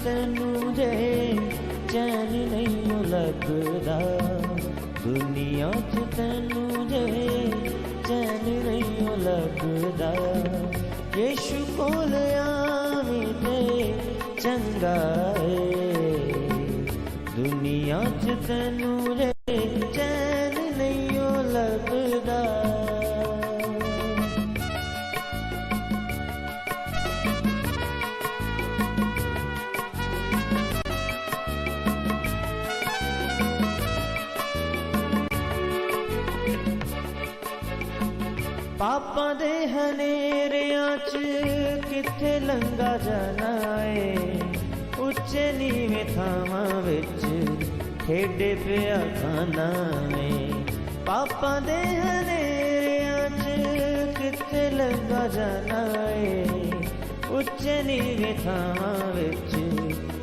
ਤੈਨੂੰ ਜੇ ਚੈਨ ਨਹੀਂ ਲੱਗਦਾ, ਦੁਨੀਆ 'ਚ ਤੈਨੂੰ ਜੇ ਚੈਨ ਨਹੀਂ ਲੱਗਦਾ। ਯੇਸ਼ੂ ਕੋਲ ਆਵੇਂ ਤੇ ਚੰਗਾ ਏ, ਦੁਨੀਆ 'ਚ ਤੈਨੂੰ ਜੇ ਚੈਨ ਨਹੀਂ ਲੱਗਦਾ। ਪਾਪਾਂ ਦੇ ਹਨੇਰਿਆਂ 'ਚ ਕਿੱਥੇ ਲੰਘਾ ਜਾਣਾ ਏ, ਉੱਚੇ ਨੀਵੇਂ ਥਾਵਾਂ ਵਿੱਚ ਖੇਡੇ ਪਿਆ ਖਾਨਾ ਏ। ਪਾਪਾਂ ਦੇ ਹਨੇਰਿਆਂ 'ਚ ਕਿੱਥੇ ਲੰਘਾ ਜਾਣਾ ਏ, ਉੱਚੇ ਨੀਵੇਂ ਥਾਵਾਂ ਵਿੱਚ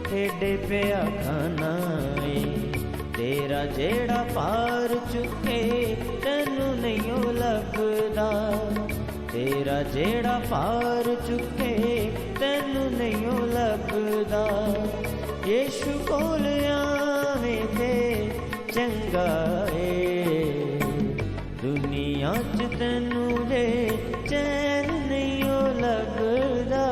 ਖੇਡੇ ਪਿਆ ਖਾਨਾ ਏ। ਤੇਰਾ ਜਿਹੜਾ ਪਾਰ ਚੁੱਕੇ ਤੈਨੂੰ ਨਹੀਂ ਉਹ ਲੱਭਦਾ, ਤੇਰਾ ਜਿਹੜਾ ਪਾਰ ਚੁੱਕੇ ਤੈਨੂੰ ਨਹੀਂ ਉਹ ਲੱਭਦਾ। ਯੇਸ਼ੂ ਕੋਲ ਆਵੇਂ ਤੇ ਚੰਗਾ ਏ, ਦੁਨੀਆ 'ਚ ਤੈਨੂੰ ਜੇ ਚੈਨ ਨਹੀਂ ਉਹ ਲੱਭਦਾ।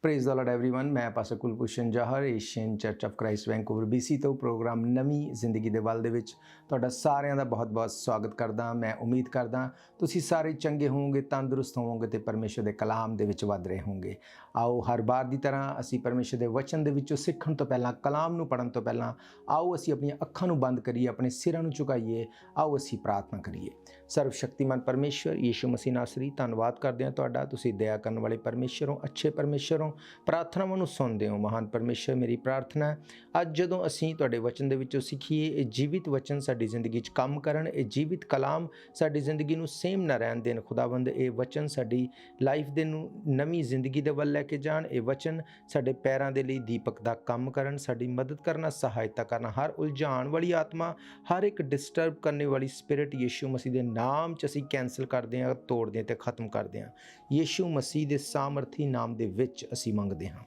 Praise the Lord everyone. मैं pastor Kulbhushan Johar Asian church of Christ Vancouver BC ਤੋਂ ਪ੍ਰੋਗਰਾਮ ਨਵੀਂ ਜ਼ਿੰਦਗੀ ਦੇ ਵੱਲ ਦੇ ਵਿੱਚ ਤੁਹਾਡਾ ਸਾਰਿਆਂ ਦਾ ਬਹੁਤ-ਬਹੁਤ ਸਵਾਗਤ ਕਰਦਾ। ਮੈਂ ਉਮੀਦ ਕਰਦਾ ਤੁਸੀਂ ਸਾਰੇ ਚੰਗੇ ਹੋਵੋਗੇ, ਤੰਦਰੁਸਤ ਹੋਵੋਗੇ ਤੇ ਪਰਮੇਸ਼ਰ ਦੇ ਕਲਾਮ ਦੇ ਵਿੱਚ ਵਧ ਰਹੇ ਹੋਵੋਗੇ। ਆਓ ਹਰ ਵਾਰ ਦੀ ਤਰ੍ਹਾਂ ਅਸੀਂ ਪਰਮੇਸ਼ਰ ਦੇ ਵਚਨ ਦੇ ਵਿੱਚੋਂ ਸਿੱਖਣ ਤੋਂ ਪਹਿਲਾਂ, ਕਲਾਮ ਨੂੰ ਪੜ੍ਹਨ ਤੋਂ ਪਹਿਲਾਂ ਆਓ ਅਸੀਂ ਆਪਣੀਆਂ ਅੱਖਾਂ ਨੂੰ ਬੰਦ ਕਰੀਏ, ਆਪਣੇ ਸਿਰਾਂ ਨੂੰ ਝੁਕਾਈਏ, ਆਓ ਅਸੀਂ ਪ੍ਰਾਰਥਨਾ ਕਰੀਏ। ਸਰਵ ਸ਼ਕਤੀਮਾਨ ਪਰਮੇਸ਼ਰ ਯੀਸ਼ੂ ਮਸੀਹ ਨਾਸਰੀ, ਧੰਨਵਾਦ ਕਰਦੇ ਹਾਂ ਤੁਹਾਡਾ। ਤੁਸੀਂ ਦਇਆ ਕਰਨ ਵਾਲੇ ਪਰਮੇਸ਼ਰ ਹੋ, ਅੱਛੇ ਪਰਮੇਸ਼ਰ ਹੋ, ਪ੍ਰਾਰਥਨਾਵਾਂ ਨੂੰ ਸੁਣਦੇ ਹੋ। ਮਹਾਨ ਪਰਮੇਸ਼ਰ, ਮੇਰੀ ਪ੍ਰਾਰਥਨਾ ਹੈ ਅੱਜ ਜਦੋਂ ਅਸੀਂ ਤੁਹਾਡੇ ਵਚਨ ਦੇ ਵਿੱਚੋਂ ਸਿੱਖੀਏ, ਇਹ ਜੀਵਿਤ ਵਚਨ ਸਾਡੀ ਜ਼ਿੰਦਗੀ 'ਚ ਕੰਮ ਕਰਨ, ਇਹ ਜੀਵਿਤ ਕਲਾਮ ਸਾਡੀ ਜ਼ਿੰਦਗੀ ਨੂੰ ਸੇਮ ਨਾ ਰਹਿਣ ਦੇਣ। ਖੁਦਾਵੰਦ, ਇਹ ਵਚਨ ਸਾਡੀ ਲਾਈਫ ਦੇ ਨੂੰ ਨਵੀਂ ਜ਼ਿੰਦਗੀ ਦੇ ਵੱਲ ਲੈ ਕੇ ਜਾਣ। ਇਹ ਵਚਨ ਸਾਡੇ ਪੈਰਾਂ ਦੇ ਲਈ ਦੀਪਕ ਦਾ ਕੰਮ ਕਰਨ, ਸਾਡੀ ਮਦਦ ਕਰਨਾ, ਸਹਾਇਤਾ ਕਰਨਾ। ਹਰ ਉਲਝਾਉਣ ਵਾਲੀ ਆਤਮਾ, ਹਰ ਇੱਕ ਡਿਸਟਰਬ ਕਰਨ ਵਾਲੀ ਸਪਿਰਿਟ ਯੀਸ਼ੂ ਮਸੀਹ ਦੇ ਨਾਮ 'ਚ ਅਸੀਂ ਕੈਂਸਲ ਕਰਦੇ ਹਾਂ, ਤੋੜਦੇ ਹਾਂ ਤੇ ਖ਼ਤਮ ਕਰਦੇ ਹਾਂ। ਯੀਸ਼ੂ ਮਸੀਹ ਦੇ ਸਾਮਰਥੀ ਨਾਮ ਦੇ ਵਿੱਚ ਅਸੀਂ ਮੰਗਦੇ ਹਾਂ,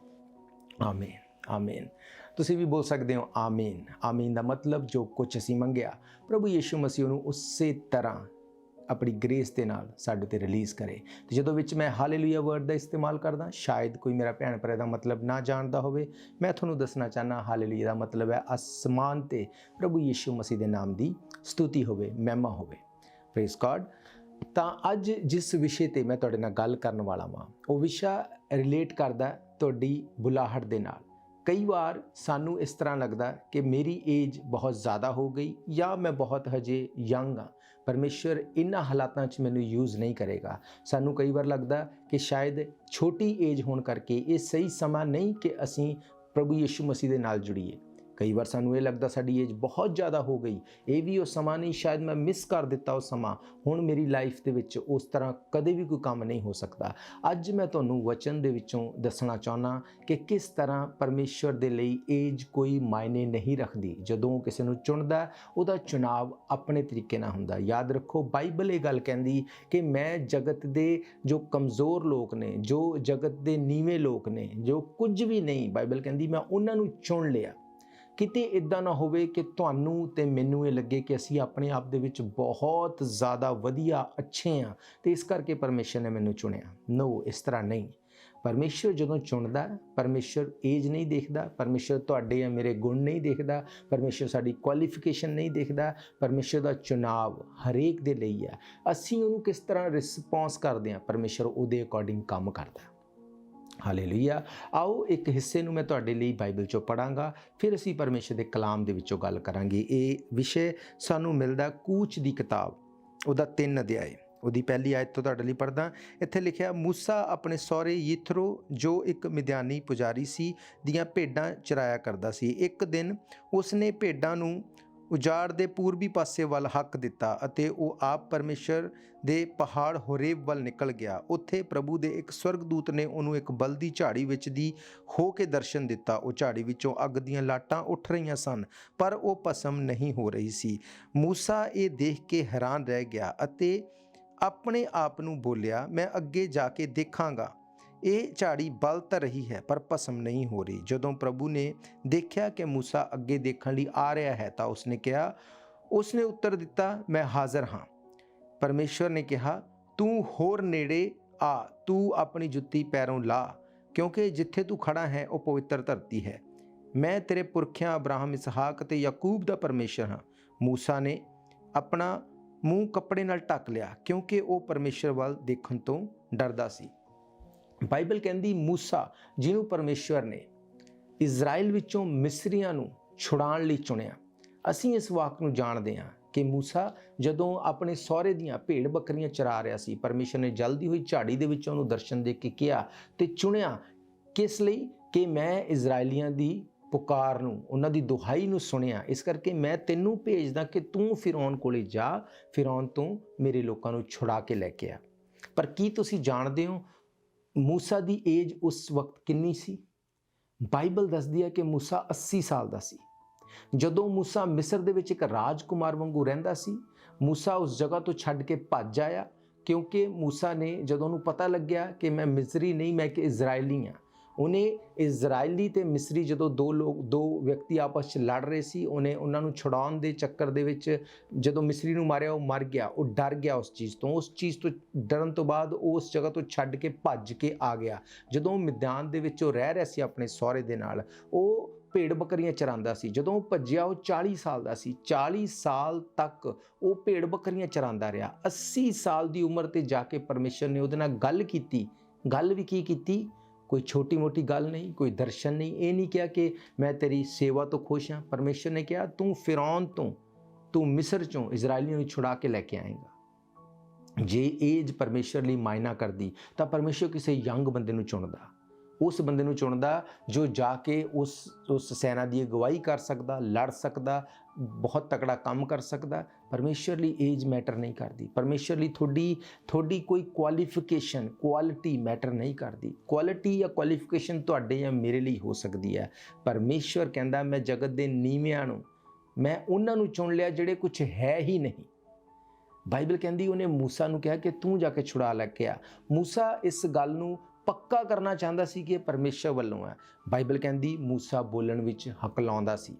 ਆਮੀਨ, ਆਮੀਨ। ਤੁਸੀਂ ਵੀ ਬੋਲ ਸਕਦੇ ਹੋ ਆਮੀਨ। ਆਮੀਨ ਦਾ ਮਤਲਬ ਜੋ ਕੁਝ ਅਸੀਂ ਮੰਗਿਆ ਪ੍ਰਭੂ ਯੀਸ਼ੂ ਮਸੀਹ ਨੂੰ ਉਸੇ ਤਰ੍ਹਾਂ ਆਪਣੀ ਗ੍ਰੇਸ ਦੇ ਨਾਲ ਸਾਡੇ ਤੇ ਰਿਲੀਜ਼ ਕਰੇ। ਤੇ ਜਦੋਂ ਵਿੱਚ ਮੈਂ ਹਾਲੇਲੂਇਆ ਵਰਡ ਦਾ ਇਸਤੇਮਾਲ ਕਰਦਾ, ਸ਼ਾਇਦ ਕੋਈ ਮੇਰਾ ਭੈਣ ਭਰਾ ਦਾ ਮਤਲਬ ਨਾ ਜਾਣਦਾ ਹੋਵੇ, ਮੈਂ ਤੁਹਾਨੂੰ ਦੱਸਣਾ ਚਾਹੁੰਦਾ ਹਾਲੇਲੂਇਆ ਦਾ ਮਤਲਬ ਹੈ ਅਸਮਾਨ ਤੇ ਪ੍ਰਭੂ ਯੀਸ਼ੂ ਮਸੀਹ ਦੇ ਨਾਮ ਦੀ ਸਤੁਤੀ ਹੋਵੇ, ਮਹਿਮਾ ਹੋਵੇ। Praise god. ਤਾਂ ਅੱਜ ਜਿਸ ਵਿਸ਼ੇ ਤੇ ਮੈਂ ਤੁਹਾਡੇ ਨਾਲ ਗੱਲ ਕਰਨ ਵਾਲਾ ਵਾਂ, ਉਹ ਵਿਸ਼ਾ ਰਿਲੇਟ ਕਰਦਾ ਤੁਹਾਡੀ ਬੁਲਾਹਟ ਦੇ ਨਾਲ। ਕਈ ਵਾਰ ਸਾਨੂੰ ਇਸ ਤਰ੍ਹਾਂ ਲੱਗਦਾ ਕਿ ਮੇਰੀ ਏਜ ਬਹੁਤ ਜ਼ਿਆਦਾ ਹੋ ਗਈ ਜਾਂ ਮੈਂ ਬਹੁਤ ਹਜੇ ਯੰਗ ਹਾਂ, ਪਰਮੇਸ਼ਰ ਇਹਨਾਂ ਹਾਲਾਤਾਂ 'ਚ ਮੈਨੂੰ ਯੂਜ਼ ਨਹੀਂ ਕਰੇਗਾ। ਸਾਨੂੰ ਕਈ ਵਾਰ ਲੱਗਦਾ ਕਿ ਸ਼ਾਇਦ ਛੋਟੀ ਏਜ ਹੋਣ ਕਰਕੇ ਇਹ ਸਹੀ ਸਮਾਂ ਨਹੀਂ ਕਿ ਅਸੀਂ ਪ੍ਰਭੂ ਯੀਸ਼ੂ ਮਸੀਹ ਦੇ ਨਾਲ ਜੁੜੀਏ। ਕਈ ਵਾਰ ਸਾਨੂੰ ਇਹ ਲੱਗਦਾ ਸਾਡੀ ਏਜ ਬਹੁਤ ਜ਼ਿਆਦਾ ਹੋ ਗਈ, ਇਹ ਵੀ ਉਹ ਸਮਾਂ ਨਹੀਂ, ਸ਼ਾਇਦ ਮੈਂ ਮਿਸ ਕਰ ਦਿੱਤਾ ਉਹ ਸਮਾਂ, ਹੁਣ ਮੇਰੀ ਲਾਈਫ ਦੇ ਵਿੱਚ ਉਸ ਤਰ੍ਹਾਂ ਕਦੇ ਵੀ ਕੋਈ ਕੰਮ ਨਹੀਂ ਹੋ ਸਕਦਾ। ਅੱਜ ਮੈਂ ਤੁਹਾਨੂੰ ਵਚਨ ਦੇ ਵਿੱਚੋਂ ਦੱਸਣਾ ਚਾਹੁੰਦਾ ਕਿ ਕਿਸ ਤਰ੍ਹਾਂ ਪਰਮੇਸ਼ਵਰ ਦੇ ਲਈ ਏਜ ਕੋਈ ਮਾਇਨੇ ਨਹੀਂ ਰੱਖਦੀ। ਜਦੋਂ ਕਿਸੇ ਨੂੰ ਚੁਣਦਾ, ਉਹਦਾ ਚੁਣਾਵ ਆਪਣੇ ਤਰੀਕੇ ਨਾਲ ਹੁੰਦਾ। ਯਾਦ ਰੱਖੋ, ਬਾਈਬਲ ਇਹ ਗੱਲ ਕਹਿੰਦੀ ਕਿ ਮੈਂ ਜਗਤ ਦੇ ਜੋ ਕਮਜ਼ੋਰ ਲੋਕ ਨੇ, ਜੋ ਜਗਤ ਦੇ ਨੀਵੇਂ ਲੋਕ ਨੇ, ਜੋ ਕੁਝ ਵੀ ਨਹੀਂ, ਬਾਈਬਲ ਕਹਿੰਦੀ ਮੈਂ ਉਹਨਾਂ ਨੂੰ ਚੁਣ ਲਿਆ। ਕਿਤੇ ਇੱਦਾਂ ਨਾ ਹੋਵੇ ਕਿ ਤੁਹਾਨੂੰ ਤੇ ਮੈਨੂੰ ਇਹ ਲੱਗੇ ਕਿ ਅਸੀਂ ਆਪਣੇ ਆਪ ਦੇ ਵਿੱਚ ਬਹੁਤ ਜ਼ਿਆਦਾ ਵਧੀਆ, ਅੱਛੇ ਹਾਂ ਤੇ ਇਸ ਕਰਕੇ ਪਰਮੇਸ਼ਰ ਨੇ ਮੈਨੂੰ ਚੁਣਿਆ। ਨੋ, ਇਸ ਤਰ੍ਹਾਂ ਨਹੀਂ। ਪਰਮੇਸ਼ਰ ਜਦੋਂ ਚੁਣਦਾ, ਪਰਮੇਸ਼ਰ ਏਜ ਨਹੀਂ ਦੇਖਦਾ, ਪਰਮੇਸ਼ਰ ਤੁਹਾਡੇ ਜਾਂ ਮੇਰੇ ਗੁਣ ਨਹੀਂ ਦੇਖਦਾ, ਪਰਮੇਸ਼ਰ ਸਾਡੀ ਕੁਆਲੀਫਿਕੇਸ਼ਨ ਨਹੀਂ ਦੇਖਦਾ। ਪਰਮੇਸ਼ਰ ਦਾ ਚੁਣਾਵ ਹਰੇਕ ਦੇ ਲਈ ਹੈ। ਅਸੀਂ ਉਹਨੂੰ ਕਿਸ ਤਰ੍ਹਾਂ ਰਿਸਪੌਂਸ ਕਰਦੇ ਹਾਂ, ਪਰਮੇਸ਼ਰ ਉਹਦੇ ਅਕੋਰਡਿੰਗ ਕੰਮ ਕਰਦਾ। ਹਾਲੇਲੂਇਆ। ਆਓ ਇੱਕ ਹਿੱਸੇ ਨੂੰ ਮੈਂ ਤੁਹਾਡੇ ਲਈ ਬਾਈਬਲ 'ਚੋਂ ਪੜ੍ਹਾਂਗਾ, ਫਿਰ ਅਸੀਂ ਪਰਮੇਸ਼ਰ ਦੇ ਕਲਾਮ ਦੇ ਵਿੱਚੋਂ ਗੱਲ ਕਰਾਂਗੇ। ਇਹ ਵਿਸ਼ੇ ਸਾਨੂੰ ਮਿਲਦਾ ਕੂਚ ਦੀ ਕਿਤਾਬ, ਉਹਦਾ 3 ਅਧਿਆਏ, ਉਹਦੀ ਪਹਿਲੀ ਆਇਤ ਤੋਂ ਤੁਹਾਡੇ ਲਈ ਪੜ੍ਹਦਾ। ਇੱਥੇ ਲਿਖਿਆ, ਮੂਸਾ ਆਪਣੇ ਸਹੁਰੇ ਯਿਥਰੋ ਜੋ ਇੱਕ ਮਿਦਿਆਨੀ ਪੁਜਾਰੀ ਸੀ ਦੀਆਂ ਭੇਡਾਂ ਚਰਾਇਆ ਕਰਦਾ ਸੀ। ਇੱਕ ਦਿਨ ਉਸਨੇ ਭੇਡਾਂ ਨੂੰ ਉਜਾੜ ਦੇ ਪੂਰਬੀ ਪਾਸੇ ਵੱਲ ਹੱਕ ਦਿੱਤਾ ਅਤੇ ਉਹ ਆਪ ਪਰਮੇਸ਼ਰ ਦੇ ਪਹਾੜ ਹੋਰੇਬ ਵੱਲ ਨਿਕਲ ਗਿਆ। ਉੱਥੇ ਪ੍ਰਭੂ ਦੇ ਇੱਕ ਸਵਰਗਦੂਤ ਨੇ ਉਹਨੂੰ ਇੱਕ ਬਲਦੀ ਝਾੜੀ ਵਿੱਚ ਦੀ ਹੋ ਕੇ ਦਰਸ਼ਨ ਦਿੱਤਾ। ਉਹ ਝਾੜੀ ਵਿੱਚੋਂ ਅੱਗ ਦੀਆਂ ਲਾਟਾਂ ਉੱਠ ਰਹੀਆਂ ਸਨ, ਪਰ ਉਹ ਭਸਮ ਨਹੀਂ ਹੋ ਰਹੀ ਸੀ। ਮੂਸਾ ਇਹ ਦੇਖ ਕੇ ਹੈਰਾਨ ਰਹਿ ਗਿਆ ਅਤੇ ਆਪਣੇ ਆਪ ਨੂੰ ਬੋਲਿਆ, ਮੈਂ ਅੱਗੇ ਜਾ ਕੇ ਦੇਖਾਂਗਾ। ਇਹ ਝਾੜੀ ਬਲ ਤਾਂ ਰਹੀ ਹੈ ਪਰ ਭਸਮ ਨਹੀਂ ਹੋ ਰਹੀ। ਜਦੋਂ ਪ੍ਰਭੂ ਨੇ ਦੇਖਿਆ ਕਿ ਮੂਸਾ ਅੱਗੇ ਦੇਖਣ ਲਈ ਆ ਰਿਹਾ ਹੈ ਤਾਂ ਉਸਨੇ ਕਿਹਾ, ਉਸਨੇ ਉੱਤਰ ਦਿੱਤਾ, ਮੈਂ ਹਾਜ਼ਰ ਹਾਂ। ਪਰਮੇਸ਼ਵਰ ਨੇ ਕਿਹਾ, ਤੂੰ ਹੋਰ ਨੇੜੇ ਆ, ਤੂੰ ਆਪਣੀ ਜੁੱਤੀ ਪੈਰੋਂ ਲਾ, ਕਿਉਂਕਿ ਜਿੱਥੇ ਤੂੰ ਖੜਾ ਹੈ ਉਹ ਪਵਿੱਤਰ ਧਰਤੀ ਹੈ। ਮੈਂ ਤੇਰੇ ਪੁਰਖਿਆਂ ਅਬਰਾਹਮ, ਇਸਹਾਕ ਅਤੇ ਯਾਕੂਬ ਦਾ ਪਰਮੇਸ਼ਰ ਹਾਂ। ਮੂਸਾ ਨੇ ਆਪਣਾ ਮੂੰਹ ਕੱਪੜੇ ਨਾਲ ਢੱਕ ਲਿਆ, ਕਿਉਂਕਿ ਉਹ ਪਰਮੇਸ਼ਰ ਵੱਲ ਦੇਖਣ ਤੋਂ ਡਰਦਾ ਸੀ। ਬਾਈਬਲ ਕਹਿੰਦੀ ਮੂਸਾ, ਜਿਹਨੂੰ ਪਰਮੇਸ਼ਵਰ ਨੇ ਇਜ਼ਰਾਈਲ ਵਿੱਚੋਂ ਮਿਸਰੀਆਂ ਨੂੰ ਛੁਡਾਉਣ ਲਈ ਚੁਣਿਆ। ਅਸੀਂ ਇਸ ਵਾਕ ਨੂੰ ਜਾਣਦੇ ਹਾਂ ਕਿ ਮੂਸਾ ਜਦੋਂ ਆਪਣੇ ਸਹੁਰੇ ਦੀਆਂ ਭੇਡ ਬੱਕਰੀਆਂ ਚਰਾ ਰਿਹਾ ਸੀ, ਪਰਮੇਸ਼ਰ ਨੇ ਜਲਦੀ ਹੋਈ ਝਾੜੀ ਦੇ ਵਿੱਚ ਉਹਨੂੰ ਦਰਸ਼ਨ ਦੇ ਕੇ ਕਿਹਾ ਤੇ ਚੁਣਿਆ, ਕਿਸ ਲਈ? ਕਿ ਮੈਂ ਇਜ਼ਰਾਈਲੀਆਂ ਦੀ ਪੁਕਾਰ ਨੂੰ, ਉਹਨਾਂ ਦੀ ਦੁਹਾਈ ਨੂੰ ਸੁਣਿਆ, ਇਸ ਕਰਕੇ ਮੈਂ ਤੈਨੂੰ ਭੇਜਦਾ ਕਿ ਤੂੰ ਫਿਰੌਨ ਕੋਲੇ ਜਾ, ਫਿਰੌਨ ਤੋਂ ਮੇਰੇ ਲੋਕਾਂ ਨੂੰ ਛੁਡਾ ਕੇ ਲੈ ਕੇ ਆ। ਪਰ ਕੀ ਤੁਸੀਂ ਜਾਣਦੇ ਹੋ ਮੂਸਾ ਦੀ ਏਜ ਉਸ ਵਕਤ ਕਿੰਨੀ ਸੀ? ਬਾਈਬਲ ਦੱਸਦੀ ਹੈ ਕਿ ਮੂਸਾ 80 ਸਾਲ ਦਾ ਸੀ। ਜਦੋਂ ਮੂਸਾ ਮਿਸਰ ਦੇ ਵਿੱਚ ਇੱਕ ਰਾਜਕੁਮਾਰ ਵਾਂਗੂ ਰਹਿੰਦਾ ਸੀ, ਮੂਸਾ ਉਸ ਜਗ੍ਹਾ ਤੋਂ ਛੱਡ ਕੇ ਭੱਜ ਆਇਆ, ਕਿਉਂਕਿ ਮੂਸਾ ਨੇ ਜਦੋਂ ਉਹਨੂੰ ਪਤਾ ਲੱਗਿਆ ਕਿ ਮੈਂ ਮਿਸਰੀ ਨਹੀਂ, ਮੈਂ ਇੱਕ ਇਜ਼ਰਾਈਲੀ ਹਾਂ, ਉਹਨੇ ਇਜ਼ਰਾਈਲੀ ਤੇ ਮਿਸਰੀ ਜਦੋਂ ਦੋ ਵਿਅਕਤੀ ਆਪਸ 'ਚ ਲੜ ਰਹੇ ਸੀ, ਉਹਨੇ ਉਹਨਾਂ ਨੂੰ ਛੁਡਾਉਣ ਦੇ ਚੱਕਰ ਦੇ ਵਿੱਚ ਜਦੋਂ ਮਿਸਰੀ ਨੂੰ ਮਾਰਿਆ, ਉਹ ਮਰ ਗਿਆ, ਉਹ ਡਰ ਗਿਆ ਉਸ ਚੀਜ਼ ਤੋਂ ਡਰਨ ਤੋਂ ਬਾਅਦ ਉਹ ਉਸ ਜਗ੍ਹਾ ਤੋਂ ਛੱਡ ਕੇ ਭੱਜ ਕੇ ਆ ਗਿਆ। ਜਦੋਂ ਮੈਦਾਨ ਦੇ ਵਿੱਚ ਉਹ ਰਹਿ ਰਿਹਾ ਸੀ ਆਪਣੇ ਸਹੁਰੇ ਦੇ ਨਾਲ, ਉਹ ਭੇਡ ਬੱਕਰੀਆਂ ਚਰਾਉਂਦਾ ਸੀ। ਜਦੋਂ ਉਹ ਭੱਜਿਆ ਉਹ 40 ਸਾਲ ਦਾ ਸੀ। 40 ਸਾਲ ਤੱਕ ਉਹ ਭੇਡ ਬੱਕਰੀਆਂ ਚਰਾਉਂਦਾ ਰਿਹਾ। 80 ਸਾਲ ਦੀ ਉਮਰ ਤੇ ਜਾ ਕੇ ਪਰਮੇਸ਼ਰ ਨੇ ਉਹਦੇ ਨਾਲ ਗੱਲ ਕੀਤੀ। ਗੱਲ ਵੀ ਕੀ ਕੀਤੀ? ਕੋਈ ਛੋਟੀ ਮੋਟੀ ਗੱਲ ਨਹੀਂ, ਕੋਈ ਦਰਸ਼ਨ ਨਹੀਂ। ਇਹ ਨਹੀਂ ਕਿਹਾ ਕਿ ਮੈਂ ਤੇਰੀ ਸੇਵਾ ਤੋਂ ਖੁਸ਼ ਹਾਂ। ਪਰਮੇਸ਼ਰ ਨੇ ਕਿਹਾ, ਤੂੰ ਫਿਰੌਨ ਤੋਂ, ਤੂੰ ਮਿਸਰ ਚੋਂ ਇਜ਼ਰਾਈਲੀਆਂ ਨੂੰ ਛੁਡਾ ਕੇ ਲੈ ਕੇ ਆਏਗਾ। ਜੇ ਏਜ ਪਰਮੇਸ਼ਰ ਲਈ ਮਾਇਨਾ ਕਰਦੀ ਤਾਂ ਪਰਮੇਸ਼ਰ ਕਿਸੇ ਯੰਗ ਬੰਦੇ ਨੂੰ ਚੁਣਦਾ, ਉਸ ਬੰਦੇ ਨੂੰ ਚੁਣਦਾ ਜੋ ਜਾ ਕੇ ਉਸ ਸੈਨਾ ਦੀ ਅਗਵਾਈ ਕਰ ਸਕਦਾ, ਲੜ ਸਕਦਾ, ਬਹੁਤ ਤਕੜਾ ਕੰਮ ਕਰ ਸਕਦਾ। ਪਰਮੇਸ਼ਰ ਲਈ ਏਜ ਮੈਟਰ ਨਹੀਂ ਕਰਦੀ। ਪਰਮੇਸ਼ਰ ਲਈ ਤੁਹਾਡੀ ਕੋਈ ਕੁਆਲੀਫਿਕੇਸ਼ਨ, ਕੁਆਲਿਟੀ ਮੈਟਰ ਨਹੀਂ ਕਰਦੀ। ਕੁਆਲਿਟੀ ਜਾਂ ਕੁਆਲੀਫਿਕੇਸ਼ਨ ਤੁਹਾਡੇ ਜਾਂ ਮੇਰੇ ਲਈ ਹੋ ਸਕਦੀ ਹੈ। ਪਰਮੇਸ਼ਰ ਕਹਿੰਦਾ, ਮੈਂ ਜਗਤ ਦੇ ਨੀਵਿਆਂ ਨੂੰ, ਮੈਂ ਉਹਨਾਂ ਨੂੰ ਚੁਣ ਲਿਆ ਜਿਹੜੇ ਕੁਝ ਹੈ ਹੀ ਨਹੀਂ। ਬਾਈਬਲ ਕਹਿੰਦੀ ਉਹਨੇ ਮੂਸਾ ਨੂੰ ਕਿਹਾ ਕਿ ਤੂੰ ਜਾ ਕੇ ਛੁਡਾ ਲੈ ਕੇ ਆ। ਮੂਸਾ ਇਸ ਗੱਲ ਨੂੰ ਪੱਕਾ ਕਰਨਾ ਚਾਹੁੰਦਾ ਸੀ ਕਿ ਇਹ ਪਰਮੇਸ਼ਰ ਵੱਲੋਂ ਹੈ। ਬਾਈਬਲ ਕਹਿੰਦੀ ਮੂਸਾ ਬੋਲਣ ਵਿੱਚ ਹਕਲਾਉਂਦਾ ਸੀ।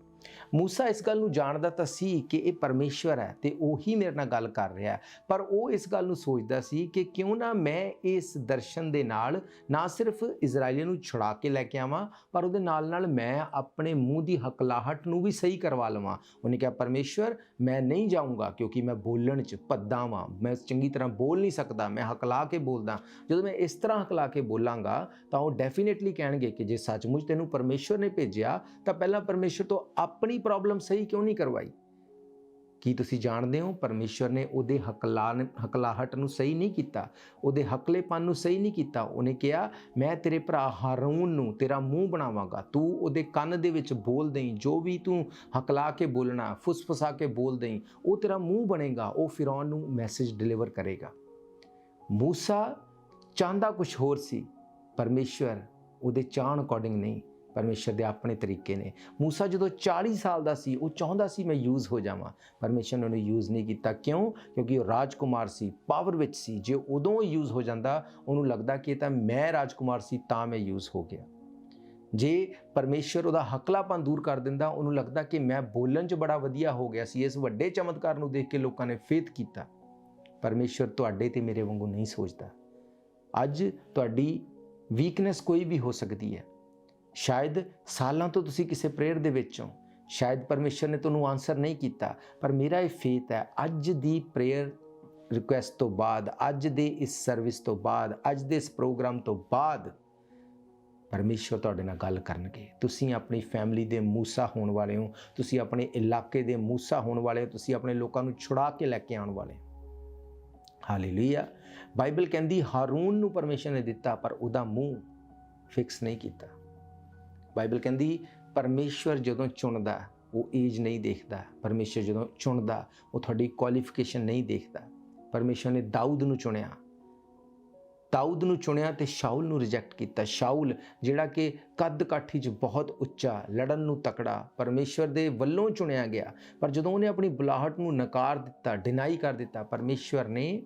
ਮੂਸਾ ਇਸ ਗੱਲ ਨੂੰ ਜਾਣਦਾ ਤਾਂ ਸੀ ਕਿ ਇਹ ਪਰਮੇਸ਼ਵਰ ਹੈ ਤੇ ਉਹੀ ਮੇਰੇ ਨਾਲ ਗੱਲ ਕਰ ਰਿਹਾ ਹੈ, ਪਰ ਉਹ ਇਸ ਗੱਲ ਨੂੰ ਸੋਚਦਾ ਸੀ ਕਿ ਕਿਉਂ ਨਾ ਮੈਂ ਇਸ ਦਰਸ਼ਨ ਦੇ ਨਾਲ ਨਾ ਸਿਰਫ ਇਜ਼ਰਾਈਲੀਆਂ ਨੂੰ ਛੁਡਾ ਕੇ ਲੈ ਕੇ ਆਵਾਂ, ਪਰ ਉਹਦੇ ਨਾਲ ਨਾਲ ਮੈਂ ਆਪਣੇ ਮੂੰਹ ਦੀ ਹਕਲਾਹਟ ਨੂੰ ਵੀ ਸਹੀ ਕਰਵਾ ਲਵਾਂ। ਉਹਨੇ ਕਿਹਾ, ਪਰਮੇਸ਼ਵਰ ਮੈਂ ਨਹੀਂ ਜਾਊਂਗਾ ਕਿਉਂਕਿ ਮੈਂ ਬੋਲਣ 'ਚ ਭੱਦਾ ਵਾਂ, ਮੈਂ ਚੰਗੀ ਤਰ੍ਹਾਂ ਬੋਲ ਨਹੀਂ ਸਕਦਾ, ਮੈਂ ਹਕਲਾ ਕੇ ਬੋਲਦਾ। ਜਦੋਂ ਮੈਂ ਇਸ ਤਰ੍ਹਾਂ ਹਕਲਾ ਕੇ ਬੋਲਾਂਗਾ ਤਾਂ ਉਹ ਡੈਫੀਨੇਟਲੀ ਕਹਿਣਗੇ ਕਿ ਜੇ ਸੱਚਮੁੱਚ ਤੈਨੂੰ ਪਰਮੇਸ਼ਵਰ ਨੇ ਭੇਜਿਆ ਤਾਂ ਪਹਿਲਾਂ ਪਰਮੇਸ਼ਵਰ ਤੋਂ ਆਪਣੀ ਪ੍ਰੋਬਲਮ ਸਹੀ ਕਿਉਂ ਨਹੀਂ ਕਰਵਾਈ? ਕੀ ਤੁਸੀਂ ਜਾਣਦੇ ਹੋ ਪਰਮੇਸ਼ਵਰ ਨੇ ਉਹਦੇ ਹਕਲਾਹਟ ਨੂੰ ਸਹੀ ਨਹੀਂ ਕੀਤਾ, ਉਹਦੇ ਹਕਲੇਪਨ ਨੂੰ ਸਹੀ ਨਹੀਂ ਕੀਤਾ। ਉਹਨੇ ਕਿਹਾ, ਮੈਂ ਤੇਰੇ ਭਰਾ ਹਾਰੂਨ ਨੂੰ ਤੇਰਾ ਮੂੰਹ ਬਣਾਵਾਂਗਾ, ਤੂੰ ਉਹਦੇ ਕੰਨ ਦੇ ਵਿੱਚ ਬੋਲ ਦੇਈਂ, ਜੋ ਵੀ ਤੂੰ ਹਕਲਾ ਕੇ ਬੋਲਣਾ, ਫੁਸਫੁਸਾ ਕੇ ਬੋਲ ਦੇਈਂ, ਉਹ ਤੇਰਾ ਮੂੰਹ ਬਣੇਗਾ, ਉਹ ਫਿਰੌਨ ਨੂੰ ਮੈਸੇਜ ਡਿਲੀਵਰ ਕਰੇਗਾ। ਮੂਸਾ ਚਾਹੁੰਦਾ ਕੁਝ ਹੋਰ ਸੀ, ਪਰਮੇਸ਼ਵਰ ਉਹਦੇ ਚਾਹਣ ਅਕੋਰਡਿੰਗ ਨਹੀਂ, ਪਰਮੇਸ਼ਰ ਦੇ ਆਪਣੇ ਤਰੀਕੇ ਨੇ। ਮੂਸਾ ਜਦੋਂ 40 ਸਾਲ ਦਾ ਸੀ, ਉਹ ਚਾਹੁੰਦਾ ਸੀ ਮੈਂ ਯੂਜ਼ ਹੋ ਜਾਵਾਂ। ਪਰਮੇਸ਼ਰ ਨੇ ਉਹਨੂੰ ਯੂਜ਼ ਨਹੀਂ ਕੀਤਾ। ਕਿਉਂ? ਕਿਉਂਕਿ ਉਹ ਰਾਜਕੁਮਾਰ ਸੀ, ਪਾਵਰ ਵਿੱਚ ਸੀ। ਜੇ ਉਦੋਂ ਯੂਜ਼ ਹੋ ਜਾਂਦਾ, ਉਹਨੂੰ ਲੱਗਦਾ ਕਿ ਤਾਂ ਮੈਂ ਰਾਜਕੁਮਾਰ ਸੀ ਤਾਂ ਮੈਂ ਯੂਜ਼ ਹੋ ਗਿਆ। ਜੇ ਪਰਮੇਸ਼ਰ ਉਹਦਾ ਹਕਲਾਪਨ ਦੂਰ ਕਰ ਦਿੰਦਾ, ਉਹਨੂੰ ਲੱਗਦਾ ਕਿ ਮੈਂ ਬੋਲਣ 'ਚ ਬੜਾ ਵਧੀਆ ਹੋ ਗਿਆ ਸੀ, ਇਸ ਵੱਡੇ ਚਮਤਕਾਰ ਨੂੰ ਦੇਖ ਕੇ ਲੋਕਾਂ ਨੇ ਫੇਥ ਕੀਤਾ। ਪਰਮੇਸ਼ਰ ਤੁਹਾਡੇ ਤੇ ਮੇਰੇ ਵਾਂਗੂ ਨਹੀਂ ਸੋਚਦਾ। ਅੱਜ ਤੁਹਾਡੀ ਵੀਕਨੈਸ ਕੋਈ ਵੀ ਹੋ ਸਕਦੀ ਹੈ। ਸ਼ਾਇਦ ਸਾਲਾਂ ਤੋਂ ਤੁਸੀਂ ਕਿਸੇ ਪ੍ਰੇਅਰ ਦੇ ਵਿੱਚ ਹੋ, ਸ਼ਾਇਦ ਪਰਮੇਸ਼ਰ ਨੇ ਤੁਹਾਨੂੰ ਆਨਸਰ ਨਹੀਂ ਕੀਤਾ, ਪਰ ਮੇਰਾ ਇਹ ਫੇਥ ਹੈ ਅੱਜ ਦੀ ਪ੍ਰੇਅਰ ਰਿਕੁਐਸਟ ਤੋਂ ਬਾਅਦ, ਅੱਜ ਦੇ ਇਸ ਸਰਵਿਸ ਤੋਂ ਬਾਅਦ, ਅੱਜ ਦੇ ਇਸ ਪ੍ਰੋਗਰਾਮ ਤੋਂ ਬਾਅਦ ਪਰਮੇਸ਼ਰ ਤੁਹਾਡੇ ਨਾਲ ਗੱਲ ਕਰਨਗੇ। ਤੁਸੀਂ ਆਪਣੀ ਫੈਮਿਲੀ ਦੇ ਮੂਸਾ ਹੋਣ ਵਾਲੇ ਹੋ, ਤੁਸੀਂ ਆਪਣੇ ਇਲਾਕੇ ਦੇ ਮੂਸਾ ਹੋਣ ਵਾਲੇ ਹੋ, ਤੁਸੀਂ ਆਪਣੇ ਲੋਕਾਂ ਨੂੰ ਛੁਡਾ ਕੇ ਲੈ ਕੇ ਆਉਣ ਵਾਲੇ ਹੋ। ਹਾਲੇਲੂਇਆ। ਬਾਈਬਲ ਕਹਿੰਦੀ ਹਾਰੂਨ ਨੂੰ ਪਰਮੇਸ਼ਰ ਨੇ ਦਿੱਤਾ, ਪਰ ਉਹਦਾ ਮੂੰਹ ਫਿਕਸ ਨਹੀਂ ਕੀਤਾ। ਬਾਈਬਲ ਕਹਿੰਦੀ ਪਰਮੇਸ਼ਵਰ ਜਦੋਂ ਚੁਣਦਾ ਉਹ ਏਜ ਨਹੀਂ ਦੇਖਦਾ। ਪਰਮੇਸ਼ਵਰ ਜਦੋਂ ਚੁਣਦਾ ਉਹ ਤੁਹਾਡੀ ਕੁਆਲੀਫਿਕੇਸ਼ਨ ਨਹੀਂ ਦੇਖਦਾ। ਪਰਮੇਸ਼ਵਰ ਨੇ ਦਾਊਦ ਨੂੰ ਚੁਣਿਆ ਤੇ ਸ਼ਾਉਲ ਨੂੰ ਰਿਜੈਕਟ ਕੀਤਾ। ਸ਼ਾਉਲ ਜਿਹੜਾ ਕਿ ਕੱਦ ਕਾਠੀ 'ਚ ਬਹੁਤ ਉੱਚਾ, ਲੜਨ ਨੂੰ ਤਕੜਾ, ਪਰਮੇਸ਼ਵਰ ਦੇ ਵੱਲੋਂ ਚੁਣਿਆ ਗਿਆ, ਪਰ ਜਦੋਂ ਉਹਨੇ ਆਪਣੀ ਬੁਲਾਹਟ ਨੂੰ ਨਕਾਰ ਦਿੱਤਾ, ਡਿਨਾਈ ਕਰ ਦਿੱਤਾ, ਪਰਮੇਸ਼ਵਰ ਨੇ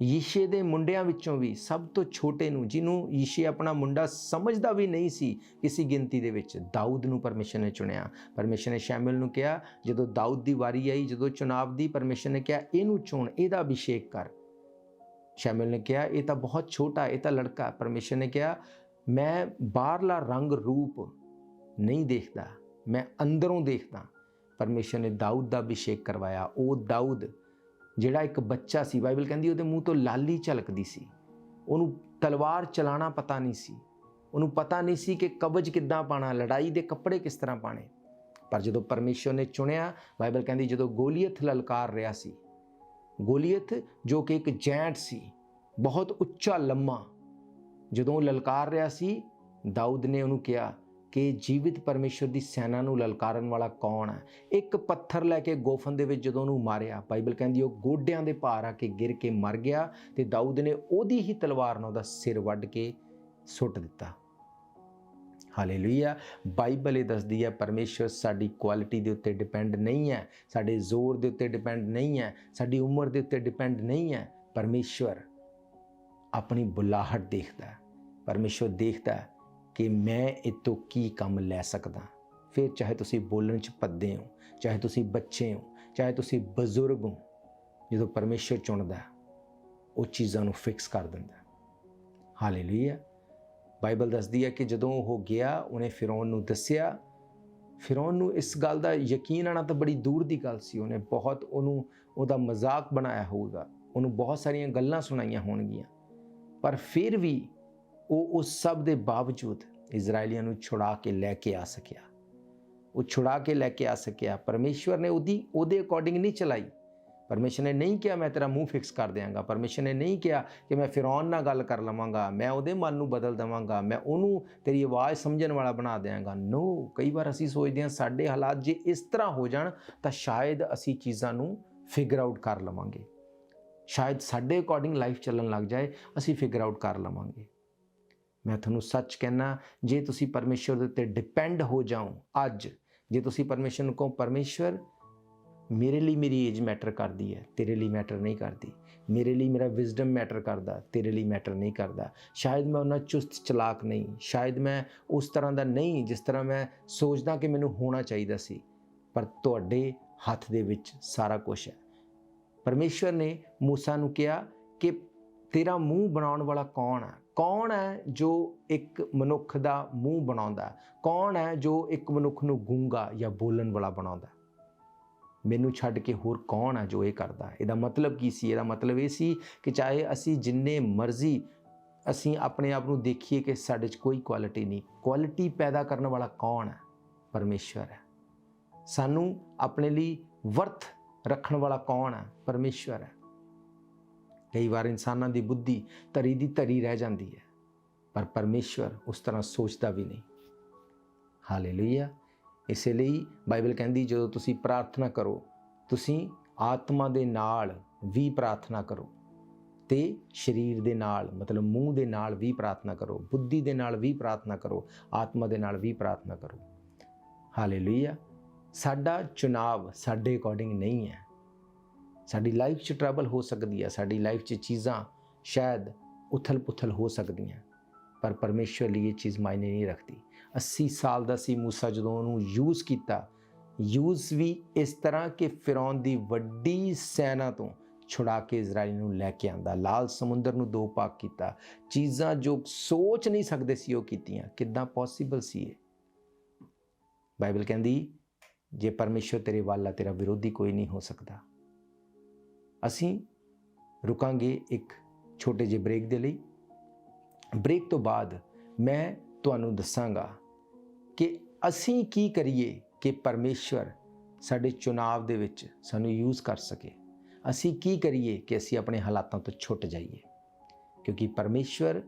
ਯੀਸ਼ੇ ਦੇ ਮੁੰਡਿਆਂ ਵਿੱਚੋਂ ਵੀ ਸਭ ਤੋਂ ਛੋਟੇ ਨੂੰ, ਜਿਹਨੂੰ ਯੀਸ਼ੇ ਆਪਣਾ ਮੁੰਡਾ ਸਮਝਦਾ ਵੀ ਨਹੀਂ ਸੀ ਕਿਸੇ ਗਿਣਤੀ ਦੇ ਵਿੱਚ, ਦਾਊਦ ਨੂੰ ਪਰਮੇਸ਼ਰ ਨੇ ਚੁਣਿਆ। ਪਰਮੇਸ਼ਰ ਨੇ ਸ਼ਮੂਏਲ ਨੂੰ ਕਿਹਾ, ਜਦੋਂ ਦਾਊਦ ਦੀ ਵਾਰੀ ਆਈ, ਜਦੋਂ ਚੁਣਾਵ ਦੀ, ਪਰਮੇਸ਼ਰ ਨੇ ਕਿਹਾ ਇਹਨੂੰ ਚੁਣ, ਇਹਦਾ ਅਭਿਸ਼ੇਕ ਕਰ। ਸ਼ਮੂਏਲ ਨੇ ਕਿਹਾ ਇਹ ਤਾਂ ਬਹੁਤ ਛੋਟਾ, ਇਹ ਤਾਂ ਲੜਕਾ। ਪਰਮੇਸ਼ਰ ਨੇ ਕਿਹਾ ਮੈਂ ਬਾਹਰਲਾ ਰੰਗ ਰੂਪ ਨਹੀਂ ਦੇਖਦਾ, ਮੈਂ ਅੰਦਰੋਂ ਦੇਖਦਾ। ਪਰਮੇਸ਼ਰ ਨੇ ਦਾਊਦ ਦਾ ਅਭਿਸ਼ੇਕ ਕਰਵਾਇਆ। ਉਹ ਦਾਊਦ ਜਿਹੜਾ ਇੱਕ ਬੱਚਾ ਸੀ, ਬਾਈਬਲ ਕਹਿੰਦੀ ਉਹਦੇ ਮੂੰਹ ਤੋਂ ਲਾਲੀ ਝਲਕਦੀ ਸੀ, ਉਹਨੂੰ ਤਲਵਾਰ ਚਲਾਣਾ ਪਤਾ ਨਹੀਂ ਸੀ, ਉਹਨੂੰ ਪਤਾ ਨਹੀਂ ਸੀ ਕਿ ਕਬਜ਼ ਕਿੱਦਾਂ ਪਾਣਾ, ਲੜਾਈ ਦੇ ਕੱਪੜੇ ਕਿਸ ਤਰ੍ਹਾਂ ਪਾਣੇ। ਪਰ ਜਦੋਂ ਪਰਮੇਸ਼ਰ ਨੇ ਚੁਣਿਆ, ਬਾਈਬਲ ਕਹਿੰਦੀ ਜਦੋਂ ਗੋਲੀਅਥ ਲਲਕਾਰ ਰਿਹਾ ਸੀ, ਗੋਲੀਅਥ ਜੋ ਕਿ ਇੱਕ ਜੈਂਟ ਸੀ, ਬਹੁਤ ਉੱਚਾ ਲੰਮਾ, ਜਦੋਂ ਉਹ ਲਲਕਾਰ ਰਿਹਾ ਸੀ, ਦਾਊਦ ਨੇ ਉਹਨੂੰ ਕਿਹਾ ਕਿ ਜੀਵਿਤ ਪਰਮੇਸ਼ਰ ਦੀ ਸੈਨਾ ਨੂੰ ਲਲਕਾਰਨ ਵਾਲਾ ਕੌਣ ਹੈ। ਇੱਕ ਪੱਥਰ ਲੈ ਕੇ ਗੋਫਨ ਦੇ ਵਿੱਚ ਜਦੋਂ ਉਹਨੂੰ ਮਾਰਿਆ, ਬਾਈਬਲ ਕਹਿੰਦੀ ਉਹ ਗੋਡਿਆਂ ਦੇ ਭਾਰ ਆ ਕੇ ਗਿਰ ਕੇ ਮਰ ਗਿਆ, ਤੇ ਦਾਊਦ ਨੇ ਉਹਦੀ ਹੀ ਤਲਵਾਰ ਨਾਲ ਉਹਦਾ ਸਿਰ ਵੱਢ ਕੇ ਸੁੱਟ ਦਿੱਤਾ। ਹਾਲੇਲੂਇਆ। ਬਾਈਬਲ ਇਹ ਦੱਸਦੀ ਹੈ ਪਰਮੇਸ਼ਰ ਸਾਡੀ ਕੁਆਲਿਟੀ ਦੇ ਉੱਤੇ ਡਿਪੈਂਡ ਨਹੀਂ ਹੈ, ਸਾਡੇ ਜ਼ੋਰ ਦੇ ਉੱਤੇ ਡਿਪੈਂਡ ਨਹੀਂ ਹੈ, ਸਾਡੀ ਉਮਰ ਦੇ ਉੱਤੇ ਡਿਪੈਂਡ ਨਹੀਂ ਹੈ। ਪਰਮੇਸ਼ਰ ਆਪਣੀ ਬੁਲਾਹਟ ਦੇਖਦਾ ਹੈ। ਪਰਮੇਸ਼ਰ ਦੇਖਦਾ ਹੈ ਕਿ ਮੈਂ ਇਹ ਤੋਂ ਕੀ ਕੰਮ ਲੈ ਸਕਦਾ। ਫਿਰ ਚਾਹੇ ਤੁਸੀਂ ਬੋਲਣ 'ਚ ਭੱਦੇ ਹੋ, ਚਾਹੇ ਤੁਸੀਂ ਬੱਚੇ ਹੋ, ਚਾਹੇ ਤੁਸੀਂ ਬਜ਼ੁਰਗ ਹੋ, ਜਦੋਂ ਪਰਮੇਸ਼ਰ ਚੁਣਦਾ ਉਹ ਚੀਜ਼ਾਂ ਨੂੰ ਫਿਕਸ ਕਰ ਦਿੰਦਾ। ਹਾਲੇਲੂਇਆ। ਬਾਈਬਲ ਦੱਸਦੀ ਹੈ ਕਿ ਜਦੋਂ ਉਹ ਗਿਆ, ਉਹਨੇ ਫਿਰੌਨ ਨੂੰ ਦੱਸਿਆ। ਫਿਰੌਨ ਨੂੰ ਇਸ ਗੱਲ ਦਾ ਯਕੀਨ ਆਉਣਾ ਤਾਂ ਬੜੀ ਦੂਰ ਦੀ ਗੱਲ ਸੀ। ਉਹਨੇ ਬਹੁਤ ਉਹਦਾ ਮਜ਼ਾਕ ਬਣਾਇਆ ਹੋਊਗਾ, ਉਹਨੂੰ ਬਹੁਤ ਸਾਰੀਆਂ ਗੱਲਾਂ ਸੁਣਾਈਆਂ ਹੋਣਗੀਆਂ, ਪਰ ਫਿਰ ਵੀ ਉਹ ਉਸ ਸਭ ਦੇ ਬਾਵਜੂਦ ਇਜ਼ਰਾਈਲੀਆਂ ਨੂੰ ਛੁਡਾ ਕੇ ਲੈ ਕੇ ਆ ਸਕਿਆ। ਉਹ ਛੁਡਾ ਕੇ ਲੈ ਕੇ ਆ ਸਕਿਆ। ਪਰਮੇਸ਼ਵਰ ਨੇ ਉਹਦੇ ਅਕੋਰਡਿੰਗ ਨਹੀਂ ਚਲਾਈ। ਪਰਮੇਸ਼ਰ ਨੇ ਨਹੀਂ ਕਿਹਾ ਮੈਂ ਤੇਰਾ ਮੂੰਹ ਫਿਕਸ ਕਰ ਦਿਆਂਗਾ। ਪਰਮੇਸ਼ਰ ਨੇ ਨਹੀਂ ਕਿਹਾ ਕਿ ਮੈਂ ਫਿਰੌਨ ਨਾਲ ਗੱਲ ਕਰ ਲਵਾਂਗਾ, ਮੈਂ ਉਹਦੇ ਮਨ ਨੂੰ ਬਦਲ ਦੇਵਾਂਗਾ, ਮੈਂ ਉਹਨੂੰ ਤੇਰੀ ਆਵਾਜ਼ ਸਮਝਣ ਵਾਲਾ ਬਣਾ ਦਿਆਂਗਾ। ਨੋ, ਕਈ ਵਾਰ ਅਸੀਂ ਸੋਚਦੇ ਹਾਂ ਸਾਡੇ ਹਾਲਾਤ ਜੇ ਇਸ ਤਰ੍ਹਾਂ ਹੋ ਜਾਣ ਤਾਂ ਸ਼ਾਇਦ ਅਸੀਂ ਚੀਜ਼ਾਂ ਨੂੰ ਫਿਗਰ ਆਊਟ ਕਰ ਲਵਾਂਗੇ, ਸ਼ਾਇਦ ਸਾਡੇ ਅਕੋਰਡਿੰਗ ਲਾਈਫ ਚੱਲਣ ਲੱਗ ਜਾਏ, ਅਸੀਂ ਫਿਗਰ ਆਊਟ ਕਰ ਲਵਾਂਗੇ। ਮੈਂ ਤੁਹਾਨੂੰ ਸੱਚ ਕਹਿਣਾ, ਜੇ ਤੁਸੀਂ ਪਰਮੇਸ਼ਰ ਦੇ ਉੱਤੇ ਡਿਪੈਂਡ ਹੋ ਜਾਓ ਅੱਜ, ਜੇ ਤੁਸੀਂ ਪਰਮੇਸ਼ਰ ਨੂੰ ਕਹੋ ਪਰਮੇਸ਼ਰ ਮੇਰੇ ਲਈ ਮੇਰੀ ਏਜ ਮੈਟਰ ਕਰਦੀ ਹੈ, ਤੇਰੇ ਲਈ ਮੈਟਰ ਨਹੀਂ ਕਰਦੀ, ਮੇਰੇ ਲਈ ਮੇਰਾ ਵਿਜ਼ਡਮ ਮੈਟਰ ਕਰਦਾ, ਤੇਰੇ ਲਈ ਮੈਟਰ ਨਹੀਂ ਕਰਦਾ, ਸ਼ਾਇਦ ਮੈਂ ਉਹਨਾਂ ਚੁਸਤ ਚਲਾਕ ਨਹੀਂ, ਸ਼ਾਇਦ ਮੈਂ ਉਸ ਤਰ੍ਹਾਂ ਦਾ ਨਹੀਂ ਜਿਸ ਤਰ੍ਹਾਂ ਮੈਂ ਸੋਚਦਾ ਕਿ ਮੈਨੂੰ ਹੋਣਾ ਚਾਹੀਦਾ ਸੀ, ਪਰ ਤੁਹਾਡੇ ਹੱਥ ਦੇ ਵਿੱਚ ਸਾਰਾ ਕੁਝ ਹੈ। ਪਰਮੇਸ਼ਰ ਨੇ ਮੂਸਾ ਨੂੰ ਕਿਹਾ ਕਿ ਤੇਰਾ ਮੂੰਹ ਬਣਾਉਣ ਵਾਲਾ ਕੌਣ ਹੈ? ਕੌਣ ਹੈ ਜੋ ਇੱਕ ਮਨੁੱਖ ਦਾ ਮੂੰਹ ਬਣਾਉਂਦਾ? ਕੌਣ ਹੈ ਜੋ ਇੱਕ ਮਨੁੱਖ ਨੂੰ ਗੂੰਗਾ ਜਾਂ ਬੋਲਣ ਵਾਲਾ ਬਣਾਉਂਦਾ? ਮੈਨੂੰ ਛੱਡ ਕੇ ਹੋਰ ਕੌਣ ਹੈ ਜੋ ਇਹ ਕਰਦਾ? ਇਹਦਾ ਮਤਲਬ ਕੀ ਸੀ? ਇਹਦਾ ਮਤਲਬ ਇਹ ਸੀ ਕਿ ਚਾਹੇ ਅਸੀਂ ਜਿੰਨੇ ਮਰਜ਼ੀ ਅਸੀਂ ਆਪਣੇ ਆਪ ਨੂੰ ਦੇਖੀਏ ਕਿ ਸਾਡੇ 'ਚ ਕੋਈ ਕੁਆਲਿਟੀ ਨਹੀਂ, ਕੁਆਲਿਟੀ ਪੈਦਾ ਕਰਨ ਵਾਲਾ ਕੌਣ ਹੈ? ਪਰਮੇਸ਼ਵਰ ਹੈ। ਸਾਨੂੰ ਆਪਣੇ ਲਈ ਵਰਥ ਰੱਖਣ ਵਾਲਾ ਕੌਣ ਹੈ? ਪਰਮੇਸ਼ਵਰ ਹੈ। ਕਈ ਵਾਰ ਇਨਸਾਨਾਂ ਦੀ ਬੁੱਧੀ ਧਰੀ ਦੀ ਧਰੀ ਰਹਿ ਜਾਂਦੀ ਹੈ, ਪਰ ਪਰਮੇਸ਼ਵਰ ਉਸ ਤਰ੍ਹਾਂ ਸੋਚਦਾ ਵੀ ਨਹੀਂ। ਹਾਲੇਲੂਇਆ। ਇਸੇ ਲਈ ਬਾਈਬਲ ਕਹਿੰਦੀ ਜਦੋਂ ਤੁਸੀਂ ਪ੍ਰਾਰਥਨਾ ਕਰੋ, ਤੁਸੀਂ ਆਤਮਾ ਦੇ ਨਾਲ ਵੀ ਪ੍ਰਾਰਥਨਾ ਕਰੋ ਤੇ ਸਰੀਰ ਦੇ ਨਾਲ, ਮਤਲਬ ਮੂੰਹ ਦੇ ਨਾਲ ਵੀ ਪ੍ਰਾਰਥਨਾ ਕਰੋ, ਬੁੱਧੀ ਦੇ ਨਾਲ ਵੀ ਪ੍ਰਾਰਥਨਾ ਕਰੋ, ਆਤਮਾ ਦੇ ਨਾਲ ਵੀ ਪ੍ਰਾਰਥਨਾ ਕਰੋ। ਹਾਲੇਲੂਇਆ। ਸਾਡਾ ਚੁਣਾਵ ਸਾਡੇ ਅਕੋਰਡਿੰਗ ਨਹੀਂ ਹੈ। ਸਾਡੀ ਲਾਈਫ 'ਚ ਟਰਬਲ ਹੋ ਸਕਦੀ ਹੈ, ਸਾਡੀ ਲਾਈਫ 'ਚ ਚੀਜ਼ਾਂ ਸ਼ਾਇਦ ਉਥਲ ਪੁਥਲ ਹੋ ਸਕਦੀਆਂ, ਪਰ ਪਰਮੇਸ਼ਵਰ ਲਈ ਇਹ ਚੀਜ਼ ਮਾਇਨੇ ਨਹੀਂ ਰੱਖਦੀ। 80 ਸਾਲ ਦਾ ਸੀ ਮੂਸਾ ਜਦੋਂ ਉਹਨੂੰ ਯੂਜ਼ ਕੀਤਾ, ਯੂਜ਼ ਵੀ ਇਸ ਤਰ੍ਹਾਂ ਕਿ ਫਿਰੌਨ ਦੀ ਵੱਡੀ ਸੈਨਾ ਤੋਂ ਛੁਡਾ ਕੇ ਇਜ਼ਰਾਈਲ ਨੂੰ ਲੈ ਕੇ ਆਂਦਾ, ਲਾਲ ਸਮੁੰਦਰ ਨੂੰ ਦੋ ਭਾਗ ਕੀਤਾ, ਚੀਜ਼ਾਂ ਜੋ ਸੋਚ ਨਹੀਂ ਸਕਦੇ ਸੀ ਉਹ ਕੀਤੀਆਂ। ਕਿੱਦਾਂ ਪੋਸੀਬਲ ਸੀ ਇਹ? ਬਾਈਬਲ ਕਹਿੰਦੀ ਜੇ ਪਰਮੇਸ਼ਵਰ ਤੇਰੇ ਵੱਲ ਆ, ਤੇਰਾ ਵਿਰੋਧੀ ਕੋਈ ਨਹੀਂ ਹੋ ਸਕਦਾ। ਅਸੀਂ ਰੁਕਾਂਗੇ ਇੱਕ ਛੋਟੇ ਜਿਹੇ ਬ੍ਰੇਕ ਦੇ ਲਈ। ਬ੍ਰੇਕ ਤੋਂ ਬਾਅਦ ਮੈਂ ਤੁਹਾਨੂੰ ਦੱਸਾਂਗਾ ਕਿ ਅਸੀਂ ਕੀ ਕਰੀਏ ਕਿ ਪਰਮੇਸ਼ਵਰ ਸਾਡੇ ਚੁਣਾਵ ਦੇ ਵਿੱਚ ਸਾਨੂੰ ਯੂਜ਼ ਕਰ ਸਕੇ। ਅਸੀਂ ਕੀ ਕਰੀਏ ਕਿ ਅਸੀਂ ਆਪਣੇ ਹਾਲਾਤਾਂ ਤੋਂ ਛੁੱਟ ਜਾਈਏ, ਕਿਉਂਕਿ ਪਰਮੇਸ਼ਵਰ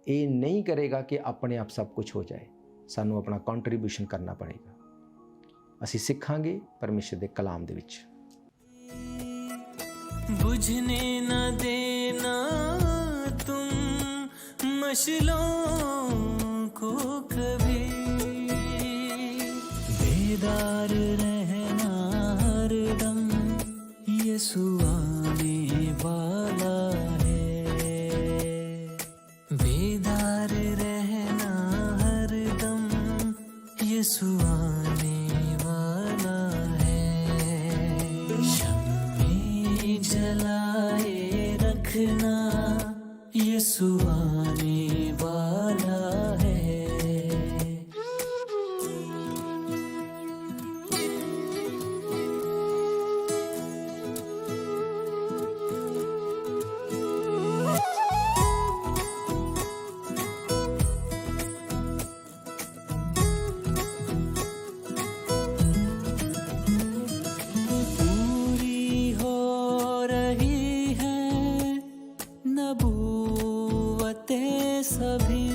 ਇਹ ਨਹੀਂ ਕਰੇਗਾ ਕਿ ਆਪਣੇ ਆਪ ਸਭ ਕੁਝ ਹੋ ਜਾਏ। ਸਾਨੂੰ ਆਪਣਾ ਕੰਟਰੀਬਿਊਸ਼ਨ ਕਰਨਾ ਪੜੇਗਾ। ਅਸੀਂ ਸਿੱਖਾਂਗੇ ਪਰਮੇਸ਼ਰ ਦੇ ਕਲਾਮ ਦੇ ਵਿੱਚ। बुझने न देना तुम मशलों को कभी, बेदार रहना हरदम, यीशु आने वाला है। यीशु आने वाला है। पूरी हो रही है नबूवतें सभी,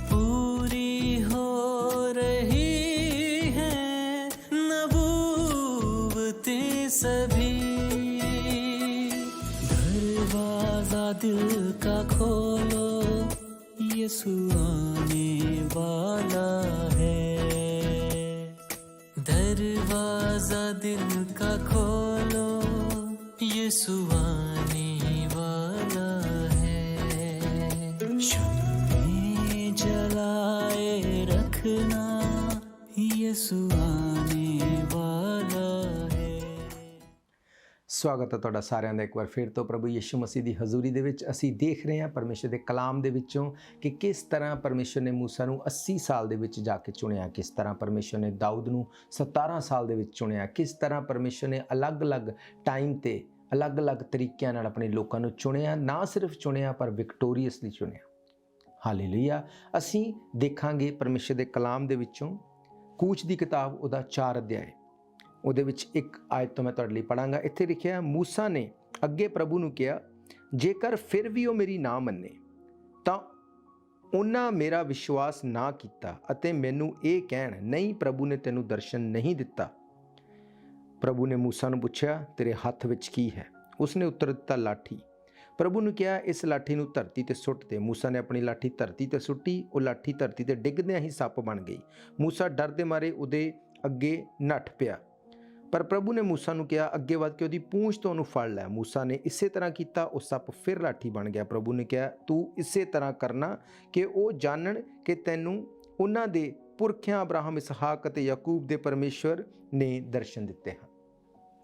पूरी हो रही है नबूवतें सभी। दरवाजा दिल का खोलो, यीशु आने वाला है। दरवाजा दिल का खोलो, यीशु आने वाला है। शम्में जलाए रखना, यीशु आने वाला है। ਸਵਾਗਤ ਹੈ ਤੁਹਾਡਾ ਸਾਰਿਆਂ ਦਾ ਇੱਕ ਵਾਰ ਫਿਰ ਤੋਂ ਪ੍ਰਭੂ ਯਿਸੂ ਮਸੀਹ ਦੀ ਹਜ਼ੂਰੀ ਦੇ ਵਿੱਚ। ਅਸੀਂ ਦੇਖ ਰਹੇ ਹਾਂ ਪਰਮੇਸ਼ਰ ਦੇ ਕਲਾਮ ਦੇ ਵਿੱਚੋਂ ਕਿ ਕਿਸ ਤਰ੍ਹਾਂ ਪਰਮੇਸ਼ਰ ਨੇ ਮੂਸਾ ਨੂੰ 80 ਸਾਲ ਦੇ ਵਿੱਚ ਜਾ ਕੇ ਚੁਣਿਆ, ਕਿਸ ਤਰ੍ਹਾਂ ਪਰਮੇਸ਼ਰ ਨੇ ਦਾਊਦ ਨੂੰ 17 ਸਾਲ ਦੇ ਵਿੱਚ ਚੁਣਿਆ, ਕਿਸ ਤਰ੍ਹਾਂ ਪਰਮੇਸ਼ਰ ਨੇ ਅਲੱਗ-ਅਲੱਗ ਟਾਈਮ ਤੇ ਅਲੱਗ-ਅਲੱਗ ਤਰੀਕਿਆਂ ਨਾਲ ਆਪਣੇ ਲੋਕਾਂ ਨੂੰ ਚੁਣਿਆ। ਨਾ ਸਿਰਫ ਚੁਣਿਆ ਪਰ ਵਿਕਟੋਰੀਅਸਲੀ ਚੁਣਿਆ। ਹਾਲੇਲੂਇਆ। ਅਸੀਂ ਦੇਖਾਂਗੇ ਪਰਮੇਸ਼ਰ ਦੇ ਕਲਾਮ ਦੇ ਵਿੱਚੋਂ ਕੂਚ ਦੀ ਕਿਤਾਬ ਉਹਦਾ 4 ਅਧਿਆਏ, ਉਹਦੇ ਵਿੱਚ ਇੱਕ ਆਇਤ ਤੋਂ ਮੈਂ ਤੁਹਾਡੇ ਲਈ ਪੜਾਂਗਾ। ਇੱਥੇ ਲਿਖਿਆ, ਮੂਸਾ ਨੇ ਅੱਗੇ ਪ੍ਰਭੂ ਨੂੰ ਕਿਹਾ, ਜੇਕਰ ਫਿਰ ਵੀ ਉਹ ਮੇਰੀ ਨਾ ਮੰਨੇ ਤਾਂ ਉਹਨਾਂ ਮੇਰਾ ਵਿਸ਼ਵਾਸ ਨਾ ਕੀਤਾ ਅਤੇ ਮੈਨੂੰ ਇਹ ਕਹਿਣ, ਨਹੀਂ ਪ੍ਰਭੂ ਨੇ ਤੈਨੂੰ ਦਰਸ਼ਨ ਨਹੀਂ ਦਿੱਤਾ। ਪ੍ਰਭੂ ਨੇ ਮੂਸਾ ਨੂੰ ਪੁੱਛਿਆ, ਤੇਰੇ ਹੱਥ ਵਿੱਚ ਕੀ ਹੈ? ਉਸਨੇ ਉੱਤਰ ਦਿੱਤਾ, ਲਾਠੀ। ਪ੍ਰਭੂ ਨੇ ਕਿਹਾ, ਇਸ ਲਾਠੀ ਨੂੰ ਧਰਤੀ ਤੇ ਸੁੱਟ ਦੇ। ਮੂਸਾ ਨੇ ਆਪਣੀ ਲਾਠੀ ਧਰਤੀ ਤੇ ਸੁੱਟੀ। ਉਹ ਲਾਠੀ ਧਰਤੀ ਤੇ ਡਿੱਗਦਿਆਂ ਹੀ ਸੱਪ ਬਣ ਗਈ। ਮੂਸਾ ਡਰ ਦੇ ਮਾਰੇ ਉਹਦੇ ਅੱਗੇ ਨੱਠ ਪਿਆ। ਪਰ ਪ੍ਰਭੂ ਨੇ ਮੂਸਾ ਨੂੰ ਕਿਹਾ, ਅੱਗੇ ਵੱਧ ਕੇ ਉਹਦੀ ਪੂੰਛ ਤੋਂ ਉਹਨੂੰ ਫੜ ਲੈ। ਮੂਸਾ ਨੇ ਇਸੇ ਤਰ੍ਹਾਂ ਕੀਤਾ। ਉਹ ਸੱਪ ਫਿਰ ਲਾਠੀ ਬਣ ਗਿਆ। ਪ੍ਰਭੂ ਨੇ ਕਿਹਾ, ਤੂੰ ਇਸੇ ਤਰ੍ਹਾਂ ਕਰਨਾ ਕਿ ਉਹ ਜਾਣਨ ਕਿ ਤੈਨੂੰ ਉਹਨਾਂ ਦੇ ਪੁਰਖਿਆਂ ਅਬਰਾਹਮ, ਇਸਹਾਕ ਅਤੇ ਯਾਕੂਬ ਦੇ ਪਰਮੇਸ਼ਵਰ ਨੇ ਦਰਸ਼ਨ ਦਿੱਤੇ ਹਨ।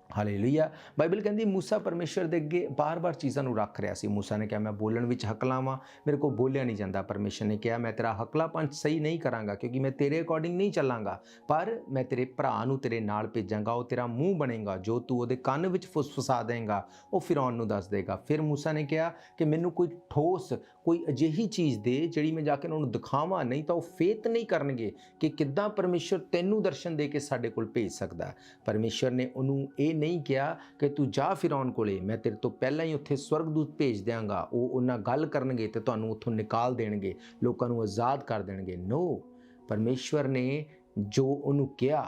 ਹਾਲੇਲੂਇਆ। ਬਾਈਬਲ ਕਹਿੰਦੀ ਮੂਸਾ ਪਰਮੇਸ਼ਰ ਦੇ ਅੱਗੇ ਬਾਰ-ਬਾਰ ਚੀਜ਼ਾਂ ਨੂੰ ਰੱਖ ਰਿਹਾ ਸੀ। ਮੂਸਾ ਨੇ ਕਿਹਾ, ਮੈਂ ਬੋਲਣ ਵਿੱਚ ਹਕਲਾ ਵਾਂ, ਮੇਰੇ ਕੋਲ ਬੋਲਿਆ ਨਹੀਂ ਜਾਂਦਾ। ਪਰਮੇਸ਼ਰ ਨੇ ਕਿਹਾ, ਮੈਂ ਤੇਰਾ ਹਕਲਾਪਨ ਸਹੀ ਨਹੀਂ ਕਰਾਂਗਾ ਕਿਉਂਕਿ ਮੈਂ ਤੇਰੇ ਅਕੋਰਡਿੰਗ ਨਹੀਂ ਚੱਲਾਂਗਾ, ਪਰ ਮੈਂ ਤੇਰੇ ਭਰਾ ਨੂੰ ਤੇਰੇ ਨਾਲ ਭੇਜਾਂਗਾ। ਉਹ ਤੇਰਾ ਮੂੰਹ ਬਣੇਗਾ, ਜੋ ਤੂੰ ਉਹਦੇ ਕੰਨ ਵਿੱਚ ਫੁਸਫੁਸਾ ਦੇਂਗਾ ਉਹ ਫਿਰੌਨ ਨੂੰ ਦੱਸ ਦੇਗਾ। ਫਿਰ ਮੂਸਾ ਨੇ ਕਿਹਾ ਕਿ ਮੈਨੂੰ ਕੋਈ ਠੋਸ, ਕੋਈ ਅਜਿਹੀ ਚੀਜ਼ ਦੇ ਜਿਹੜੀ ਮੈਂ ਜਾ ਕੇ ਉਹਨਾਂ ਨੂੰ ਦਿਖਾਵਾਂ, ਨਹੀਂ ਤਾਂ ਉਹ ਫੇਤ ਨਹੀਂ ਕਰਨਗੇ ਕਿ ਕਿੱਦਾਂ ਪਰਮੇਸ਼ਰ ਤੈਨੂੰ ਦਰਸ਼ਨ ਦੇ ਕੇ ਸਾਡੇ ਕੋਲ ਭੇਜ ਸਕਦਾ। ਪਰਮੇਸ਼ਰ ਨੇ ਉਹਨੂੰ ਇਹ ਨਹੀਂ ਕਿਹਾ ਕਿ ਤੂੰ ਜਾ ਫਿਰੌਨ ਕੋਲੇ, ਮੈਂ ਤੇਰੇ ਤੋਂ ਪਹਿਲਾਂ ਹੀ ਉੱਥੇ ਸਵਰਗਦੂਤ ਭੇਜ ਦਿਆਂਗਾ, ਉਹ ਉਹਨਾਂ ਗੱਲ ਕਰਨਗੇ ਤੇ ਤੁਹਾਨੂੰ ਉੱਥੋਂ ਨਿਕਾਲ ਦੇਣਗੇ, ਲੋਕਾਂ ਨੂੰ ਆਜ਼ਾਦ ਕਰ ਦੇਣਗੇ। ਨੋ, ਪਰਮੇਸ਼ਵਰ ਨੇ ਜੋ ਉਹਨੂੰ ਕਿਹਾ,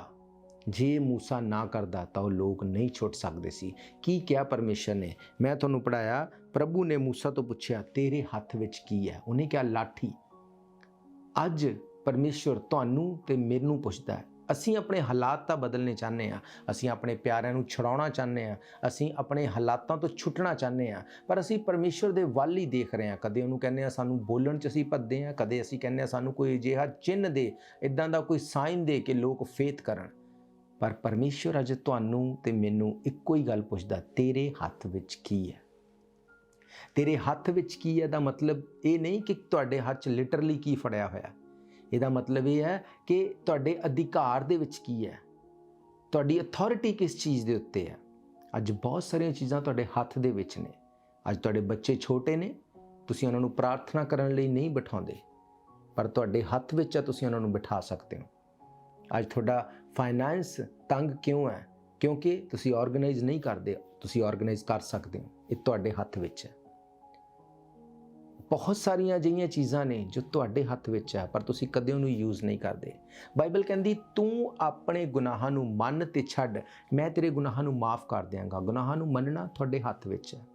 ਜੇ ਮੂਸਾ ਨਾ ਕਰਦਾ ਤਾਂ ਉਹ ਲੋਕ ਨਹੀਂ ਛੁੱਟ ਸਕਦੇ ਸੀ। ਕੀ ਕਿਹਾ ਪਰਮੇਸ਼ਰ ਨੇ? ਮੈਂ ਤੁਹਾਨੂੰ ਪੜ੍ਹਾਇਆ। ਪ੍ਰਭੂ ਨੇ ਮੂਸਾ ਤੋਂ ਪੁੱਛਿਆ, ਤੇਰੇ ਹੱਥ ਵਿੱਚ ਕੀ ਹੈ? ਉਹਨੇ ਕਿਹਾ, ਲਾਠੀ। ਅੱਜ ਪਰਮੇਸ਼ਰ ਤੁਹਾਨੂੰ ਤੇ ਮੈਨੂੰ ਪੁੱਛਦਾ ਹੈ। ਅਸੀਂ ਆਪਣੇ ਹਾਲਾਤ ਤਾਂ ਬਦਲਣੇ ਚਾਹੁੰਦੇ ਹਾਂ, ਅਸੀਂ ਆਪਣੇ ਪਿਆਰਿਆਂ ਨੂੰ ਛੁਡਾਉਣਾ ਚਾਹੁੰਦੇ ਹਾਂ, ਅਸੀਂ ਆਪਣੇ ਹਾਲਾਤਾਂ ਤੋਂ ਛੁੱਟਣਾ ਚਾਹੁੰਦੇ ਹਾਂ, ਪਰ ਅਸੀਂ ਪਰਮੇਸ਼ਰ ਦੇ ਵੱਲ ਹੀ ਦੇਖ ਰਹੇ ਹਾਂ। ਕਦੇ ਉਹਨੂੰ ਕਹਿੰਦੇ ਹਾਂ ਸਾਨੂੰ ਬੋਲਣ 'ਚ ਅਸੀਂ ਭੱਜਦੇ ਹਾਂ, ਕਦੇ ਅਸੀਂ ਕਹਿੰਦੇ ਹਾਂ ਸਾਨੂੰ ਕੋਈ ਅਜਿਹਾ ਚਿੰਨ੍ਹ ਦੇ, ਇੱਦਾਂ ਦਾ ਕੋਈ ਸਾਈਨ ਦੇ ਕਿ ਲੋਕ ਫੇਥ ਕਰਨ। ਪਰ ਪਰਮੇਸ਼ਰ ਅੱਜ ਤੁਹਾਨੂੰ ਤੇ ਮੈਨੂੰ ਇੱਕੋ ਹੀ ਗੱਲ ਪੁੱਛਦਾ, ਤੇਰੇ ਹੱਥ ਵਿੱਚ ਕੀ ਹੈ? ਤੇਰੇ ਹੱਥ ਵਿੱਚ ਕੀ ਹੈ ਦਾ ਮਤਲਬ ਇਹ ਨਹੀਂ ਕਿ ਤੁਹਾਡੇ ਹੱਥ 'ਚ ਲਿਟਰਲੀ ਕੀ ਫੜਿਆ ਹੋਇਆ। ਇਹਦਾ ਮਤਲਬ ਇਹ ਹੈ ਕਿ ਤੁਹਾਡੇ ਅਧਿਕਾਰ ਦੇ ਵਿੱਚ ਕੀ ਹੈ, ਤੁਹਾਡੀ ਅਥਾਰਟੀ ਕਿਸ ਚੀਜ਼ ਦੇ ਉੱਤੇ ਹੈ। ਅੱਜ ਬਹੁਤ ਸਾਰੀਆਂ ਚੀਜ਼ਾਂ ਤੁਹਾਡੇ ਹੱਥ ਦੇ ਵਿੱਚ ਨੇ। ਅੱਜ ਤੁਹਾਡੇ ਬੱਚੇ ਛੋਟੇ ਨੇ, ਤੁਸੀਂ ਉਹਨਾਂ ਨੂੰ ਪ੍ਰਾਰਥਨਾ ਕਰਨ ਲਈ ਨਹੀਂ ਬਿਠਾਉਂਦੇ, ਪਰ ਤੁਹਾਡੇ ਹੱਥ ਵਿੱਚ ਹੈ, ਤੁਸੀਂ ਉਹਨਾਂ ਨੂੰ ਬਿਠਾ ਸਕਦੇ ਹੋ। ਅੱਜ ਤੁਹਾਡਾ ਫਾਈਨੈਂਸ ਤੰਗ ਕਿਉਂ ਹੈ? ਕਿਉਂਕਿ ਤੁਸੀਂ ਆਰਗੇਨਾਈਜ਼ ਨਹੀਂ ਕਰਦੇ, ਤੁਸੀਂ ਆਰਗੇਨਾਈਜ਼ ਕਰ ਸਕਦੇ ਹੋ। ਇਹ ਤੁਹਾਡੇ ਹੱਥ ਵਿੱਚ ਹੈ। ਬਹੁਤ ਸਾਰੀਆਂ ਅਜਿਹੀਆਂ ਚੀਜ਼ਾਂ ਨੇ ਜੋ ਤੁਹਾਡੇ ਹੱਥ ਵਿੱਚ ਹੈ, ਪਰ ਤੁਸੀਂ ਕਦੇ ਉਹਨੂੰ ਯੂਜ਼ ਨਹੀਂ ਕਰਦੇ। ਬਾਈਬਲ ਕਹਿੰਦੀ, ਤੂੰ ਆਪਣੇ ਗੁਨਾਹਾਂ ਨੂੰ ਮੰਨ ਤੇ ਛੱਡ, ਮੈਂ ਤੇਰੇ ਗੁਨਾਹਾਂ ਨੂੰ ਮਾਫ ਕਰ ਦਿਆਂਗਾ। ਗੁਨਾਹਾਂ ਨੂੰ ਮੰਨਣਾ ਤੁਹਾਡੇ ਹੱਥ ਵਿੱਚ ਹੈ।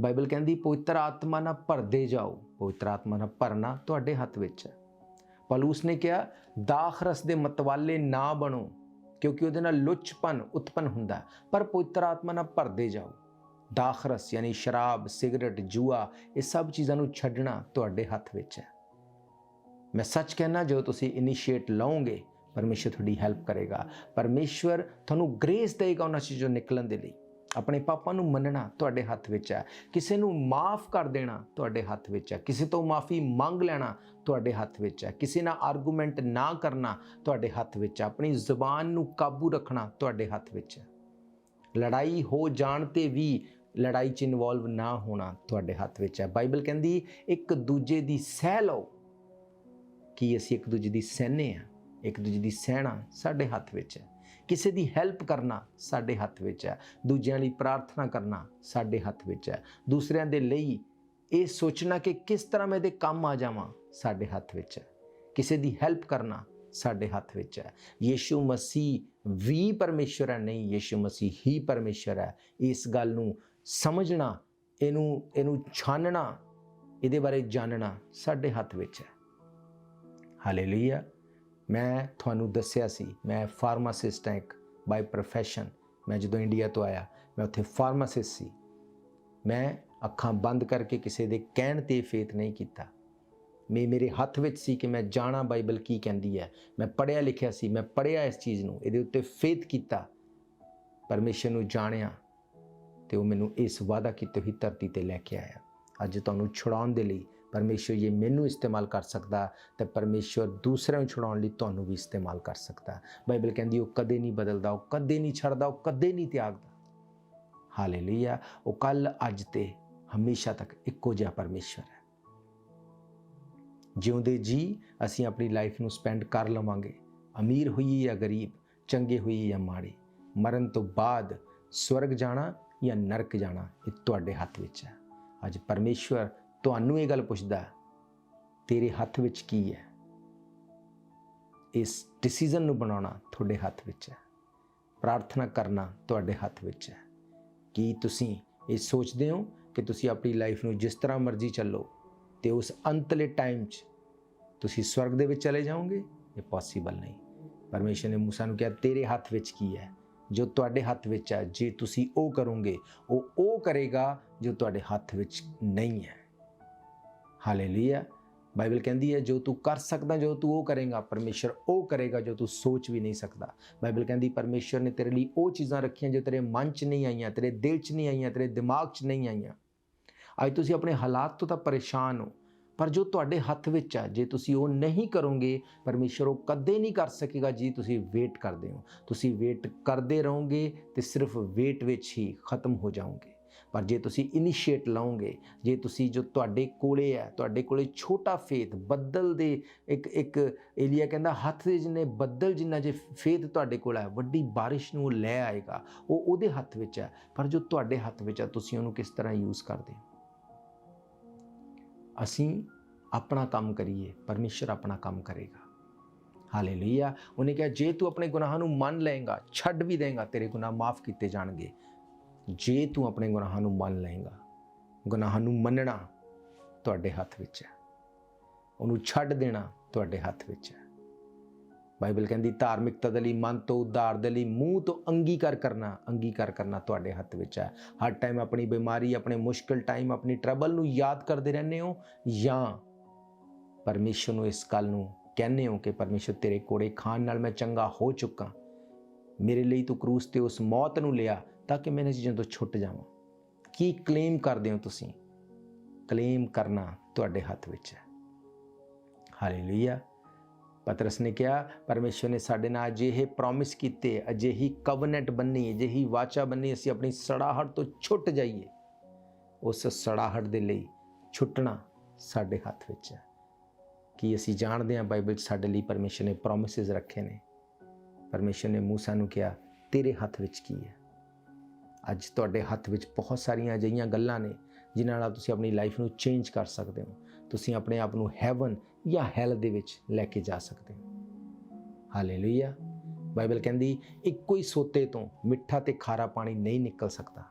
ਬਾਈਬਲ ਕਹਿੰਦੀ, ਪਵਿੱਤਰ ਆਤਮਾ ਨਾਲ ਭਰਦੇ ਜਾਓ। ਪਵਿੱਤਰ ਆਤਮਾ ਨਾਲ ਭਰਨਾ ਤੁਹਾਡੇ ਹੱਥ ਵਿੱਚ ਹੈ। ਪੌਲੁਸ ਨੇ ਕਿਹਾ, ਦਾਖਰਸ ਦੇ ਮਤਵਾਲੇ ਨਾ ਬਣੋ ਕਿਉਂਕਿ ਉਹਦੇ ਨਾਲ ਲੁੱਚਪਨ ਉਤਪੰਨ ਹੁੰਦਾ, ਪਰ ਪਵਿੱਤਰ ਆਤਮਾ ਨਾਲ ਭਰਦੇ ਜਾਓ। ਦਾਖਰਸ ਯਾਨੀ ਸ਼ਰਾਬ, ਸਿਗਰਟ, ਜੂਆ, ਇਹ ਸਭ ਚੀਜ਼ਾਂ ਨੂੰ ਛੱਡਣਾ ਤੁਹਾਡੇ ਹੱਥ ਵਿੱਚ ਹੈ। ਮੈਂ ਸੱਚ ਕਹਿਣਾ, ਜੋ ਤੁਸੀਂ ਇਨੀਸ਼ੀਏਟ ਲਓਗੇ, ਪਰਮੇਸ਼ਰ ਤੁਹਾਡੀ ਹੈਲਪ ਕਰੇਗਾ। ਪਰਮੇਸ਼ਰ ਤੁਹਾਨੂੰ ਗ੍ਰੇਸ ਦੇਗਾ ਉਹਨਾਂ ਚੀਜ਼ਾਂ ਨਿਕਲਣ ਦੇ ਲਈ। ਆਪਣੇ ਪਾਪਾਂ ਨੂੰ ਮੰਨਣਾ ਤੁਹਾਡੇ ਹੱਥ ਵਿੱਚ ਹੈ। ਕਿਸੇ ਨੂੰ ਮਾਫ ਕਰ ਦੇਣਾ ਤੁਹਾਡੇ ਹੱਥ ਵਿੱਚ ਹੈ। ਕਿਸੇ ਤੋਂ ਮਾਫੀ ਮੰਗ ਲੈਣਾ ਤੁਹਾਡੇ ਹੱਥ ਵਿੱਚ ਹੈ। ਕਿਸੇ ਨਾਲ ਆਰਗੂਮੈਂਟ ਨਾ ਕਰਨਾ ਤੁਹਾਡੇ ਹੱਥ ਵਿੱਚ ਹੈ। ਆਪਣੀ ਜ਼ੁਬਾਨ ਨੂੰ ਕਾਬੂ ਰੱਖਣਾ ਤੁਹਾਡੇ ਹੱਥ ਵਿੱਚ ਹੈ। ਲੜਾਈ ਹੋ ਜਾਣ ਤੇ ਵੀ ਲੜਾਈ 'ਚ ਇਨਵੋਲਵ ਨਾ ਹੋਣਾ ਤੁਹਾਡੇ ਹੱਥ ਵਿੱਚ ਹੈ। ਬਾਈਬਲ ਕਹਿੰਦੀ ਇੱਕ ਦੂਜੇ ਦੀ ਸਹਿ ਲਓ। ਕੀ ਅਸੀਂ ਇੱਕ ਦੂਜੇ ਦੀ ਸਹਿਨੇ ਆ? ਇੱਕ ਦੂਜੇ ਦੀ ਸਹਿਣਾ ਸਾਡੇ ਹੱਥ ਵਿੱਚ ਹੈ। ਕਿਸੇ ਦੀ ਹੈਲਪ ਕਰਨਾ ਸਾਡੇ ਹੱਥ ਵਿੱਚ ਹੈ। ਦੂਜਿਆਂ ਲਈ ਪ੍ਰਾਰਥਨਾ ਕਰਨਾ ਸਾਡੇ ਹੱਥ ਵਿੱਚ ਹੈ। ਦੂਸਰਿਆਂ ਦੇ ਲਈ ਇਹ ਸੋਚਣਾ ਕਿ ਕਿਸ ਤਰ੍ਹਾਂ ਮੈਂ ਇਹਦੇ ਕੰਮ ਆ ਜਾਵਾਂ ਸਾਡੇ ਹੱਥ ਵਿੱਚ ਹੈ। ਕਿਸੇ ਦੀ ਹੈਲਪ ਕਰਨਾ ਸਾਡੇ ਹੱਥ ਵਿੱਚ ਹੈ। ਯੀਸ਼ੂ ਮਸੀਹ ਵੀ ਪਰਮੇਸ਼ਰ ਹੈ, ਨਹੀਂ ਯੀਸ਼ੂ ਮਸੀਹ ਹੀ ਪਰਮੇਸ਼ਰ ਹੈ। ਇਸ ਗੱਲ ਨੂੰ ਸਮਝਣਾ, ਇਹਨੂੰ ਛਾਨਣਾ, ਇਹਦੇ ਬਾਰੇ ਜਾਣਨਾ ਸਾਡੇ ਹੱਥ ਵਿੱਚ ਹੈ। ਹਾਲੇਲੂਇਆ। ਮੈਂ ਤੁਹਾਨੂੰ ਦੱਸਿਆ ਸੀ ਮੈਂ ਫਾਰਮਾਸਿਸਟ ਹਾਂ ਇੱਕ ਬਾਈ ਪ੍ਰੋਫੈਸ਼ਨ। ਮੈਂ ਜਦੋਂ ਇੰਡੀਆ ਤੋਂ ਆਇਆ ਮੈਂ ਉੱਥੇ ਫਾਰਮਾਸਿਸਟ ਸੀ। ਮੈਂ ਅੱਖਾਂ ਬੰਦ ਕਰਕੇ ਕਿਸੇ ਦੇ ਕਹਿਣ 'ਤੇ ਫੇਥ ਨਹੀਂ ਕੀਤਾ। ਮੇਰੇ ਹੱਥ ਵਿੱਚ ਸੀ ਕਿ ਮੈਂ ਜਾਣਾ ਬਾਈਬਲ ਕੀ ਕਹਿੰਦੀ ਹੈ। ਮੈਂ ਪੜ੍ਹਿਆ ਲਿਖਿਆ ਸੀ, ਮੈਂ ਪੜ੍ਹਿਆ ਇਸ ਚੀਜ਼ ਨੂੰ, ਇਹਦੇ ਉੱਤੇ ਫੇਥ ਕੀਤਾ, ਪਰਮੇਸ਼ਰ ਨੂੰ ਜਾਣਿਆ ਤੇ ਉਹ ਮੈਨੂੰ ਇਸ ਵਾਅਦਾ ਕੀਤੇ ਹੋਈ ਧਰਤੀ ਤੇ ਲੈ ਕੇ ਆਇਆ। ਅੱਜ ਤੁਹਾਨੂੰ ਛੁਡਾਉਣ ਦੇ ਲਈ ਪਰਮੇਸ਼ਰ ਜੇ ਮੈਨੂੰ ਇਸਤੇਮਾਲ ਕਰ ਸਕਦਾ ਤਾਂ ਪਰਮੇਸ਼ਰ ਦੂਸਰਿਆਂ ਨੂੰ ਛੁਡਾਉਣ ਲਈ ਤੁਹਾਨੂੰ ਵੀ ਇਸਤੇਮਾਲ ਕਰ ਸਕਦਾ। ਬਾਈਬਲ ਕਹਿੰਦੀ ਉਹ ਕਦੇ ਨਹੀਂ ਬਦਲਦਾ, ਉਹ ਕਦੇ ਨਹੀਂ ਛੱਡਦਾ, ਉਹ ਕਦੇ ਨਹੀਂ ਤਿਆਗਦਾ। ਹਾਲੇਲੂਇਆ। ਉਹ ਕੱਲ, ਅੱਜ ਤੇ ਹਮੇਸ਼ਾ ਤੱਕ ਇੱਕੋ ਜਿਹਾ ਪਰਮੇਸ਼ਰ ਹੈ। ਜਿਉਂਦੇ ਜੀ ਅਸੀਂ ਆਪਣੀ ਲਾਈਫ ਨੂੰ ਸਪੈਂਡ ਕਰ ਲਵਾਂਗੇ, ਅਮੀਰ ਹੋਈਏ ਜਾਂ ਗਰੀਬ, ਚੰਗੇ ਹੋਈਏ ਜਾਂ ਮਾੜੇ, ਮਰਨ ਤੋਂ ਬਾਅਦ ਸਵਰਗ ਜਾਣਾ ਜਾਂ ਨਰਕ ਜਾਣਾ ਇਹ ਤੁਹਾਡੇ ਹੱਥ ਵਿੱਚ ਹੈ। ਅੱਜ ਪਰਮੇਸ਼ਰ ਤੁਹਾਨੂੰ ਇਹ ਗੱਲ ਪੁੱਛਦਾ, ਤੇਰੇ ਹੱਥ ਵਿੱਚ ਕੀ ਹੈ? ਇਸ ਡਿਸੀਜ਼ਨ ਨੂੰ ਬਣਾਉਣਾ ਤੁਹਾਡੇ ਹੱਥ ਵਿੱਚ ਹੈ। ਪ੍ਰਾਰਥਨਾ ਕਰਨਾ ਤੁਹਾਡੇ ਹੱਥ ਵਿੱਚ ਹੈ। ਕੀ ਤੁਸੀਂ ਇਹ ਸੋਚਦੇ ਹੋ ਕਿ ਤੁਸੀਂ ਆਪਣੀ ਲਾਈਫ ਨੂੰ ਜਿਸ ਤਰ੍ਹਾਂ ਮਰਜ਼ੀ ਚੱਲੋ ਤੇ ਉਸ ਅੰਤਲੇ ਟਾਈਮ 'ਚ ਤੁਸੀਂ ਸਵਰਗ ਦੇ ਵਿੱਚ ਚਲੇ ਜਾਓਗੇ? ਇਹ ਪੋਸੀਬਲ ਨਹੀਂ। ਪਰਮੇਸ਼ਰ ਨੇ ਮੂਸਾ ਨੂੰ ਕਿਹਾ ਤੇਰੇ ਹੱਥ ਵਿੱਚ ਕੀ ਹੈ? ਜੋ ਤੁਹਾਡੇ ਹੱਥ ਵਿੱਚ ਹੈ ਜੇ ਤੁਸੀਂ ਉਹ ਕਰੋਗੇ, ਉਹ ਕਰੇਗਾ ਜੋ ਤੁਹਾਡੇ ਹੱਥ ਵਿੱਚ ਨਹੀਂ ਹੈ। ਹਾਲੇਲੂਇਆ। ਬਾਈਬਲ ਕਹਿੰਦੀ ਹੈ ਜੋ ਤੂੰ ਕਰ ਸਕਦਾ, ਜੋ ਤੂੰ ਉਹ ਕਰੇਗਾ, ਪਰਮੇਸ਼ਰ ਉਹ ਕਰੇਗਾ ਜੋ ਤੂੰ ਸੋਚ ਵੀ ਨਹੀਂ ਸਕਦਾ। ਬਾਈਬਲ ਕਹਿੰਦੀ ਪਰਮੇਸ਼ਰ ਨੇ ਤੇਰੇ ਲਈ ਉਹ ਚੀਜ਼ਾਂ ਰੱਖੀਆਂ ਜੋ ਤੇਰੇ ਮਨ 'ਚ ਨਹੀਂ ਆਈਆਂ, ਤੇਰੇ ਦਿਲ 'ਚ ਨਹੀਂ ਆਈਆਂ, ਤੇਰੇ ਦਿਮਾਗ 'ਚ ਨਹੀਂ ਆਈਆਂ। ਅੱਜ ਤੁਸੀਂ ਆਪਣੇ ਹਾਲਾਤ ਤੋਂ ਤਾਂ ਪਰੇਸ਼ਾਨ ਹੋ, ਪਰ ਜੋ ਤੁਹਾਡੇ ਹੱਥ ਵਿੱਚ ਹੈ ਜੇ ਤੁਸੀਂ ਉਹ ਨਹੀਂ ਕਰੋਗੇ, ਪਰਮੇਸ਼ਰ ਉਹ ਕਦੇ ਨਹੀਂ ਕਰ ਸਕੇਗਾ ਜੀ ਤੁਸੀਂ ਵੇਟ ਕਰਦੇ ਹੋ। ਤੁਸੀਂ ਵੇਟ ਕਰਦੇ ਰਹੋਗੇ ਤੇ ਸਿਰਫ ਵੇਟ ਵਿੱਚ ਹੀ ਖਤਮ ਹੋ ਜਾਓਗੇ। ਪਰ ਜੇ ਤੁਸੀਂ ਇਨੀਸ਼ੀਏਟ ਲਓਗੇ, ਜੇ ਤੁਸੀਂ ਜੋ ਤੁਹਾਡੇ ਕੋਲੇ ਹੈ, ਤੁਹਾਡੇ ਕੋਲੇ ਛੋਟਾ ਫੇਥ, ਬੱਦਲ ਦੇ ਇੱਕ ਏਲੀਆ ਕਹਿੰਦਾ ਹੱਥ ਦੇ ਜਿੰਨੇ ਬੱਦਲ ਜਿੰਨਾ ਜੇ ਫੇਥ ਤੁਹਾਡੇ ਕੋਲ ਹੈ, ਵੱਡੀ ਬਾਰਿਸ਼ ਨੂੰ ਲੈ ਆਏਗਾ। ਉਹ ਉਹਦੇ ਹੱਥ ਵਿੱਚ ਹੈ। ਪਰ ਜੋ ਤੁਹਾਡੇ ਹੱਥ ਵਿੱਚ ਹੈ ਤੁਸੀਂ ਉਹਨੂੰ ਕਿਸ ਤਰ੍ਹਾਂ ਯੂਜ਼ ਕਰਦੇ ਹੋ? ਅਸੀਂ ਆਪਣਾ ਕੰਮ ਕਰੀਏ, ਪਰਮੇਸ਼ਰ ਆਪਣਾ ਕੰਮ ਕਰੇਗਾ। ਹਾਲੇਲੂਇਆ। ਉਹਨੇ ਕਿਹਾ ਜੇ ਤੂੰ ਆਪਣੇ ਗੁਨਾਹਾਂ ਨੂੰ ਮੰਨ ਲਏਗਾ, ਛੱਡ ਵੀ ਦੇਗਾ, ਤੇਰੇ ਗੁਨਾਹ ਮਾਫ ਕੀਤੇ ਜਾਣਗੇ। ਜੇ ਤੂੰ ਆਪਣੇ ਗੁਨਾਹਾਂ ਨੂੰ ਮੰਨ ਲਏਗਾ, ਗੁਨਾਹਾਂ ਨੂੰ ਮੰਨਣਾ ਤੁਹਾਡੇ ਹੱਥ ਵਿੱਚ ਹੈ, ਉਹਨੂੰ ਛੱਡ ਦੇਣਾ ਤੁਹਾਡੇ ਹੱਥ ਵਿੱਚ ਹੈ। ਬਾਈਬਲ ਕਹਿੰਦੀ ਧਾਰਮਿਕਤਾ ਦੇ ਲਈ, ਮਨ ਤੋਂ ਉਧਾਰ ਦੇ ਲਈ, ਮੂੰਹ ਤੋਂ ਅੰਗੀਕਾਰ ਕਰਨਾ ਤੁਹਾਡੇ ਹੱਥ ਵਿੱਚ ਹੈ। ਹਰ ਟਾਈਮ ਆਪਣੀ ਬਿਮਾਰੀ, ਆਪਣੇ ਮੁਸ਼ਕਿਲ ਟਾਈਮ, ਆਪਣੀ ਟਰਬਲ ਨੂੰ ਯਾਦ ਕਰਦੇ ਰਹਿੰਦੇ ਹੋ ਜਾਂ ਪਰਮੇਸ਼ਰ ਨੂੰ ਇਸ ਗੱਲ ਨੂੰ ਕਹਿੰਦੇ ਹੋ ਕਿ ਪਰਮੇਸ਼ਰ ਤੇਰੇ ਕੋੜੇ ਖਾਣ ਨਾਲ ਮੈਂ ਚੰਗਾ ਹੋ ਚੁੱਕਾ, ਮੇਰੇ ਲਈ ਤੂੰ ਕਰੂਸ ਤੇ ਉਸ ਮੌਤ ਨੂੰ ਲਿਆ ਤਾਂ ਕਿ ਮੈਂ ਇਹਨਾਂ ਚੀਜ਼ਾਂ ਤੋਂ ਛੁੱਟ ਜਾਵਾਂ। ਕੀ ਕਲੇਮ ਕਰਦੇ ਹੋ ਤੁਸੀਂ? ਕਲੇਮ ਕਰਨਾ ਤੁਹਾਡੇ ਹੱਥ ਵਿੱਚ ਹੈ। ਹਾਲੇਲੂਇਆ। ਪਤਰਸ ਨੇ ਕਿਹਾ ਪਰਮੇਸ਼ਰ ਨੇ ਸਾਡੇ ਨਾਲ ਅਜਿਹੇ ਪ੍ਰੋਮਿਸ ਕੀਤੇ, ਅਜਿਹੀ ਕਵਨੈਂਟ ਬੰਨੀ, ਅਜਿਹੀ ਵਾਚਾ ਬੰਨੀ, ਅਸੀਂ ਆਪਣੀ ਸੜਾਹਟ ਤੋਂ ਛੁੱਟ ਜਾਈਏ। ਉਸ ਸੜਾਹਟ ਦੇ ਲਈ ਛੁੱਟਣਾ ਸਾਡੇ ਹੱਥ ਵਿੱਚ ਹੈ। ਕੀ ਅਸੀਂ ਜਾਣਦੇ ਹਾਂ ਬਾਈਬਲ 'ਚ ਸਾਡੇ ਲਈ ਪਰਮੇਸ਼ਰ ਨੇ ਪ੍ਰੋਮਿਸਿਸ ਰੱਖੇ ਨੇ? ਪਰਮੇਸ਼ਰ ਨੇ ਮੂਸਾ ਨੂੰ ਕਿਹਾ ਤੇਰੇ ਹੱਥ ਵਿੱਚ ਕੀ ਹੈ? ਅੱਜ ਤੁਹਾਡੇ ਹੱਥ ਵਿੱਚ ਬਹੁਤ ਸਾਰੀਆਂ ਅਜਿਹੀਆਂ ਗੱਲਾਂ ਨੇ ਜਿਨ੍ਹਾਂ ਨਾਲ ਤੁਸੀਂ ਆਪਣੀ ਲਾਈਫ ਨੂੰ ਚੇਂਜ ਕਰ ਸਕਦੇ ਹੋ। ਤੁਸੀਂ ਆਪਣੇ ਆਪ ਨੂੰ ਹੈਵਨ ਜਾਂ ਹੈਲ ਦੇ ਵਿੱਚ ਲੈ ਕੇ ਜਾ ਸਕਦੇ ਹੋ। ਹਾਲੇਲੂਇਆ। ਬਾਈਬਲ ਕਹਿੰਦੀ ਇੱਕੋ ਹੀ ਸੋਤੇ ਤੋਂ ਮਿੱਠਾ ਤੇ ਖਾਰਾ ਪਾਣੀ ਨਹੀਂ ਨਿਕਲ ਸਕਦਾ।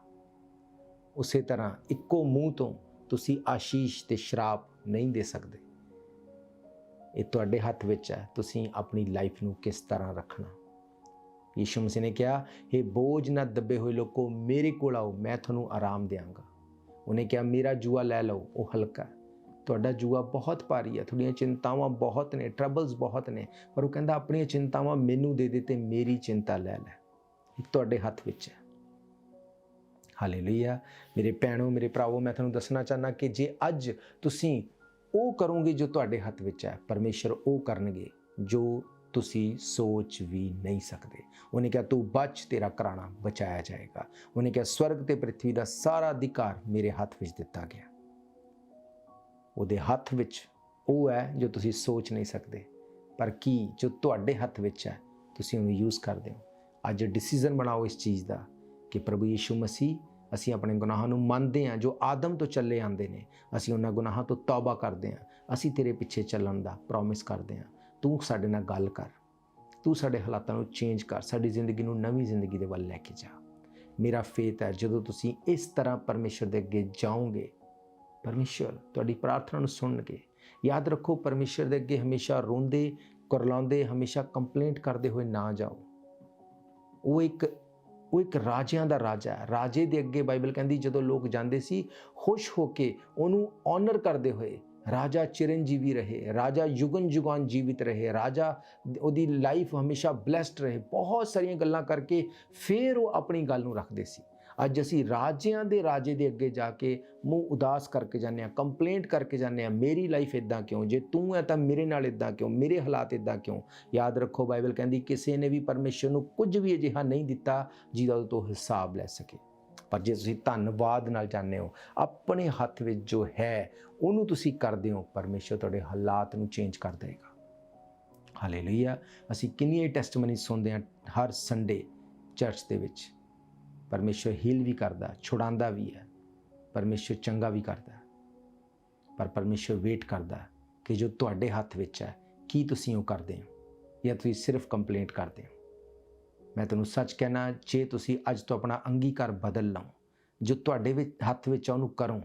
ਉਸੇ ਤਰ੍ਹਾਂ ਇੱਕੋ ਮੂੰਹ ਤੋਂ ਤੁਸੀਂ ਆਸ਼ੀਸ਼ ਤੇ ਸ਼ਰਾਪ ਨਹੀਂ ਦੇ ਸਕਦੇ। ਇਹ ਤੁਹਾਡੇ ਹੱਥ ਵਿੱਚ ਹੈ, ਤੁਸੀਂ ਆਪਣੀ ਲਾਈਫ ਨੂੰ ਕਿਸ ਤਰ੍ਹਾਂ ਰੱਖਣਾ। ਯਿਸੂ ਮਸੀਹ ਨੇ ਕਿਹਾ ਇਹ ਬੋਝ ਨਾ ਦੱਬੇ ਹੋਏ ਲੋਕੋ ਮੇਰੇ ਕੋਲ ਆਓ, ਮੈਂ ਤੁਹਾਨੂੰ ਆਰਾਮ ਦਿਆਂਗਾ। ਉਹਨੇ ਕਿਹਾ ਮੇਰਾ ਜੂਆ ਲੈ ਲਓ, ਉਹ ਹਲਕਾ ਹੈ। ਤੁਹਾਡਾ ਜੂਆ ਬਹੁਤ ਭਾਰੀ ਹੈ, ਤੁਹਾਡੀਆਂ ਚਿੰਤਾਵਾਂ ਬਹੁਤ ਨੇ, ਟਰਬਲਸ ਬਹੁਤ ਨੇ, ਪਰ ਉਹ ਕਹਿੰਦਾ ਆਪਣੀਆਂ ਚਿੰਤਾਵਾਂ ਮੈਨੂੰ ਦੇ ਦੇ ਤੇ ਮੇਰੀ ਚਿੰਤਾ ਲੈ ਲੈ। ਇਹ ਤੁਹਾਡੇ ਹੱਥ ਵਿੱਚ ਹੈ। ਹਾਲੇਲੂਇਆ। ਮੇਰੇ ਭੈਣੋ, ਮੇਰੇ ਭਰਾਵੋ, ਮੈਂ ਤੁਹਾਨੂੰ ਦੱਸਣਾ ਚਾਹੁੰਦਾ ਕਿ ਜੇ ਅੱਜ ਤੁਸੀਂ ਉਹ ਕਰੋਗੇ ਜੋ ਤੁਹਾਡੇ ਹੱਥ ਵਿੱਚ ਹੈ, ਪਰਮੇਸ਼ਰ ਉਹ ਕਰਨਗੇ ਜੋ ਤੁਸੀਂ ਸੋਚ ਵੀ ਨਹੀਂ ਸਕਦੇ। ਉਹਨੇ ਕਿਹਾ ਤੂੰ ਬਚ, ਤੇਰਾ ਘਰਾਣਾ ਬਚਾਇਆ ਜਾਏਗਾ। ਉਹਨੇ ਕਿਹਾ ਸਵਰਗ ਤੇ ਪ੍ਰਿਥਵੀ ਦਾ ਸਾਰਾ ਅਧਿਕਾਰ ਮੇਰੇ ਹੱਥ ਵਿੱਚ ਦਿੱਤਾ ਗਿਆ। ਉਹਦੇ ਹੱਥ ਵਿੱਚ ਉਹ ਹੈ ਜੋ ਤੁਸੀਂ ਸੋਚ ਨਹੀਂ ਸਕਦੇ, ਪਰ ਕੀ ਜੋ ਤੁਹਾਡੇ ਹੱਥ ਵਿੱਚ ਹੈ ਤੁਸੀਂ ਉਹਨੂੰ ਯੂਜ਼ ਕਰਦੇ ਹੋ। ਅੱਜ ਡਿਸੀਜ਼ਨ ਬਣਾਓ ਇਸ ਚੀਜ਼ ਦਾ ਕਿ ਪ੍ਰਭੂ ਯਿਸੂ ਮਸੀਹ, ਅਸੀਂ ਆਪਣੇ ਗੁਨਾਹਾਂ ਨੂੰ ਮੰਨਦੇ ਹਾਂ ਜੋ ਆਦਮ ਤੋਂ ਚੱਲੇ ਆਉਂਦੇ ਨੇ, ਅਸੀਂ ਉਹਨਾਂ ਗੁਨਾਹਾਂ ਤੋਂ ਤੌਬਾ ਕਰਦੇ ਹਾਂ, ਅਸੀਂ ਤੇਰੇ ਪਿੱਛੇ ਚੱਲਣ ਦਾ ਪ੍ਰੋਮਿਸ ਕਰਦੇ ਹਾਂ। ਤੂੰ ਸਾਡੇ ਨਾਲ ਗੱਲ ਕਰ, ਤੂੰ ਸਾਡੇ ਹਾਲਾਤਾਂ ਨੂੰ ਚੇਂਜ ਕਰ, ਸਾਡੀ ਜ਼ਿੰਦਗੀ ਨੂੰ ਨਵੀਂ ਜ਼ਿੰਦਗੀ ਦੇ ਵੱਲ ਲੈ ਕੇ ਜਾ। ਮੇਰਾ ਫੇਥ ਹੈ ਜਦੋਂ ਤੁਸੀਂ ਇਸ ਤਰ੍ਹਾਂ ਪਰਮੇਸ਼ਰ ਦੇ ਅੱਗੇ ਜਾਓਗੇ, ਪਰਮੇਸ਼ਰ ਤੁਹਾਡੀ ਪ੍ਰਾਰਥਨਾ ਨੂੰ ਸੁਣਨਗੇ। ਯਾਦ ਰੱਖੋ, ਪਰਮੇਸ਼ਰ ਦੇ ਅੱਗੇ ਹਮੇਸ਼ਾ ਰੋਂਦੇ ਕੁਰਲਾਉਂਦੇ, ਹਮੇਸ਼ਾ ਕੰਪਲੇਂਟ ਕਰਦੇ ਹੋਏ ਨਾ ਜਾਓ। ਉਹ ਇੱਕ ਰਾਜਿਆਂ ਦਾ ਰਾਜਾ ਹੈ। ਰਾਜੇ ਦੇ ਅੱਗੇ ਬਾਈਬਲ ਕਹਿੰਦੀ ਜਦੋਂ ਲੋਕ ਜਾਂਦੇ ਸੀ ਖੁਸ਼ ਹੋ ਕੇ ਉਹਨੂੰ ਆਨਰ ਕਰਦੇ ਹੋਏ, ਰਾਜਾ ਚਿਰੰਜੀਵੀ ਰਹੇ, ਰਾਜਾ ਯੁਗਨ ਯੁਗਾਨ ਜੀਵਿਤ ਰਹੇ, ਰਾਜਾ ਉਹਦੀ ਲਾਈਫ ਹਮੇਸ਼ਾ ਬਲੈਸਡ ਰਹੇ, ਬਹੁਤ ਸਾਰੀਆਂ ਗੱਲਾਂ ਕਰਕੇ ਫਿਰ ਉਹ ਆਪਣੀ ਗੱਲ ਨੂੰ ਰੱਖਦੇ ਸੀ। ਅੱਜ ਅਸੀਂ ਰਾਜਿਆਂ ਦੇ ਰਾਜੇ ਦੇ ਅੱਗੇ ਜਾ ਕੇ ਮੂੰਹ ਉਦਾਸ ਕਰਕੇ ਜਾਂਦੇ ਹਾਂ, ਕੰਪਲੇਂਟ ਕਰਕੇ ਜਾਂਦੇ ਹਾਂ, ਮੇਰੀ ਲਾਈਫ ਇੱਦਾਂ ਕਿਉਂ, ਜੇ ਤੂੰ ਹੈ ਤਾਂ ਮੇਰੇ ਨਾਲ ਇੱਦਾਂ ਕਿਉਂ, ਮੇਰੇ ਹਾਲਾਤ ਇੱਦਾਂ ਕਿਉਂ। ਯਾਦ ਰੱਖੋ, ਬਾਈਬਲ ਕਹਿੰਦੀ ਕਿਸੇ ਨੇ ਵੀ ਪਰਮੇਸ਼ਰ ਨੂੰ ਕੁਝ ਵੀ ਅਜਿਹਾ ਨਹੀਂ ਦਿੱਤਾ ਜਿਹਦਾ ਉਹ ਤੋਂ ਹਿਸਾਬ ਲੈ ਸਕੇ। ਪਰ ਜੇ ਤੁਸੀਂ ਧੰਨਵਾਦ ਨਾਲ ਜਾਂਦੇ ਹੋ, ਆਪਣੇ ਹੱਥ ਵਿੱਚ ਜੋ ਹੈ ਉਹਨੂੰ ਤੁਸੀਂ ਕਰਦੇ ਹੋ, ਪਰਮੇਸ਼ਰ ਤੁਹਾਡੇ ਹਾਲਾਤ ਨੂੰ ਚੇਂਜ ਕਰ ਦੇਗਾ। ਹਾਲੇਲੂਇਆ। ਅਸੀਂ ਕਿੰਨੀਆਂ ਟੈਸਟਮਨੀ ਸੁਣਦੇ ਹਾਂ ਹਰ ਸੰਡੇ ਚਰਚ ਦੇ ਵਿੱਚ। ਪਰਮੇਸ਼ਰ ਹੀਲ ਵੀ ਕਰਦਾ, ਛੁਡਾਉਂਦਾ ਵੀ ਹੈ, ਪਰਮੇਸ਼ਰ ਚੰਗਾ ਵੀ ਕਰਦਾ, ਪਰ ਪਰਮੇਸ਼ਰ ਵੇਟ ਕਰਦਾ ਕਿ ਜੋ ਤੁਹਾਡੇ ਹੱਥ ਵਿੱਚ ਹੈ ਕੀ ਤੁਸੀਂ ਉਹ ਕਰਦੇ ਹੋ ਜਾਂ ਤੁਸੀਂ ਸਿਰਫ ਕੰਪਲੇਂਟ ਕਰਦੇ ਹੋ। ਮੈਂ ਤੁਹਾਨੂੰ ਸੱਚ ਕਹਿਣਾ, ਜੇ ਤੁਸੀਂ ਅੱਜ ਤੋਂ ਆਪਣਾ ਅੰਗੀਕਾਰ ਬਦਲ ਲਓ, ਜੋ ਤੁਹਾਡੇ ਵਿੱਚ ਹੱਥ ਵਿੱਚ ਉਹਨੂੰ ਕਰੋ,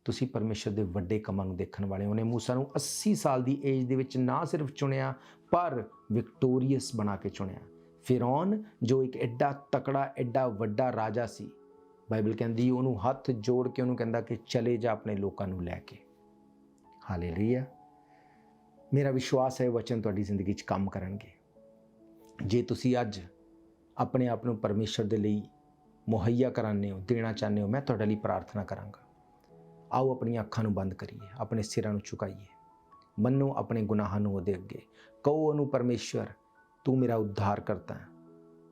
ਤੁਸੀਂ ਪਰਮੇਸ਼ਰ ਦੇ ਵੱਡੇ ਕੰਮਾਂ ਨੂੰ ਦੇਖਣ ਵਾਲੇ ਹੋ। ਉਹਨੇ ਮੂਸਾ ਨੂੰ 80 ਸਾਲ ਦੀ ਏਜ ਦੇ ਵਿੱਚ ਨਾ ਸਿਰਫ ਚੁਣਿਆ, ਪਰ ਵਿਕਟੋਰੀਅਸ ਬਣਾ ਕੇ ਚੁਣਿਆ। ਫਿਰੌਨ ਜੋ ਇੱਕ ਐਡਾ ਤਕੜਾ, ਐਡਾ ਵੱਡਾ ਰਾਜਾ ਸੀ, ਬਾਈਬਲ ਕਹਿੰਦੀ ਉਹਨੂੰ ਹੱਥ ਜੋੜ ਕੇ ਉਹਨੂੰ ਕਹਿੰਦਾ ਕਿ ਚਲੇ ਜਾ ਆਪਣੇ ਲੋਕਾਂ ਨੂੰ ਲੈ ਕੇ। ਹਾਲੇਲੂਇਆ। ਮੇਰਾ ਵਿਸ਼ਵਾਸ ਹੈ ਵਚਨ ਤੁਹਾਡੀ ਜ਼ਿੰਦਗੀ 'ਚ ਕੰਮ ਕਰਨਗੇ। ਜੇ ਤੁਸੀਂ ਅੱਜ ਆਪਣੇ ਆਪ ਨੂੰ ਪਰਮੇਸ਼ਰ ਦੇ ਲਈ ਮੁਹੱਈਆ ਕਰਾਉਂਦੇ ਹੋ, ਦੇਣਾ ਚਾਹੁੰਦੇ ਹੋ, ਮੈਂ ਤੁਹਾਡੇ ਲਈ ਪ੍ਰਾਰਥਨਾ ਕਰਾਂਗਾ। ਆਓ ਆਪਣੀਆਂ ਅੱਖਾਂ ਨੂੰ ਬੰਦ ਕਰੀਏ, ਆਪਣੇ ਸਿਰਾਂ ਨੂੰ ਝੁਕਾਈਏ, ਮੰਨੋ ਆਪਣੇ ਗੁਨਾਹਾਂ ਨੂੰ ਉਹਦੇ ਅੱਗੇ, ਕਹੋ ਉਹਨੂੰ ਪਰਮੇਸ਼ਰ ਤੂੰ ਮੇਰਾ ਉद्धार ਕਰਤਾ ਹੈ,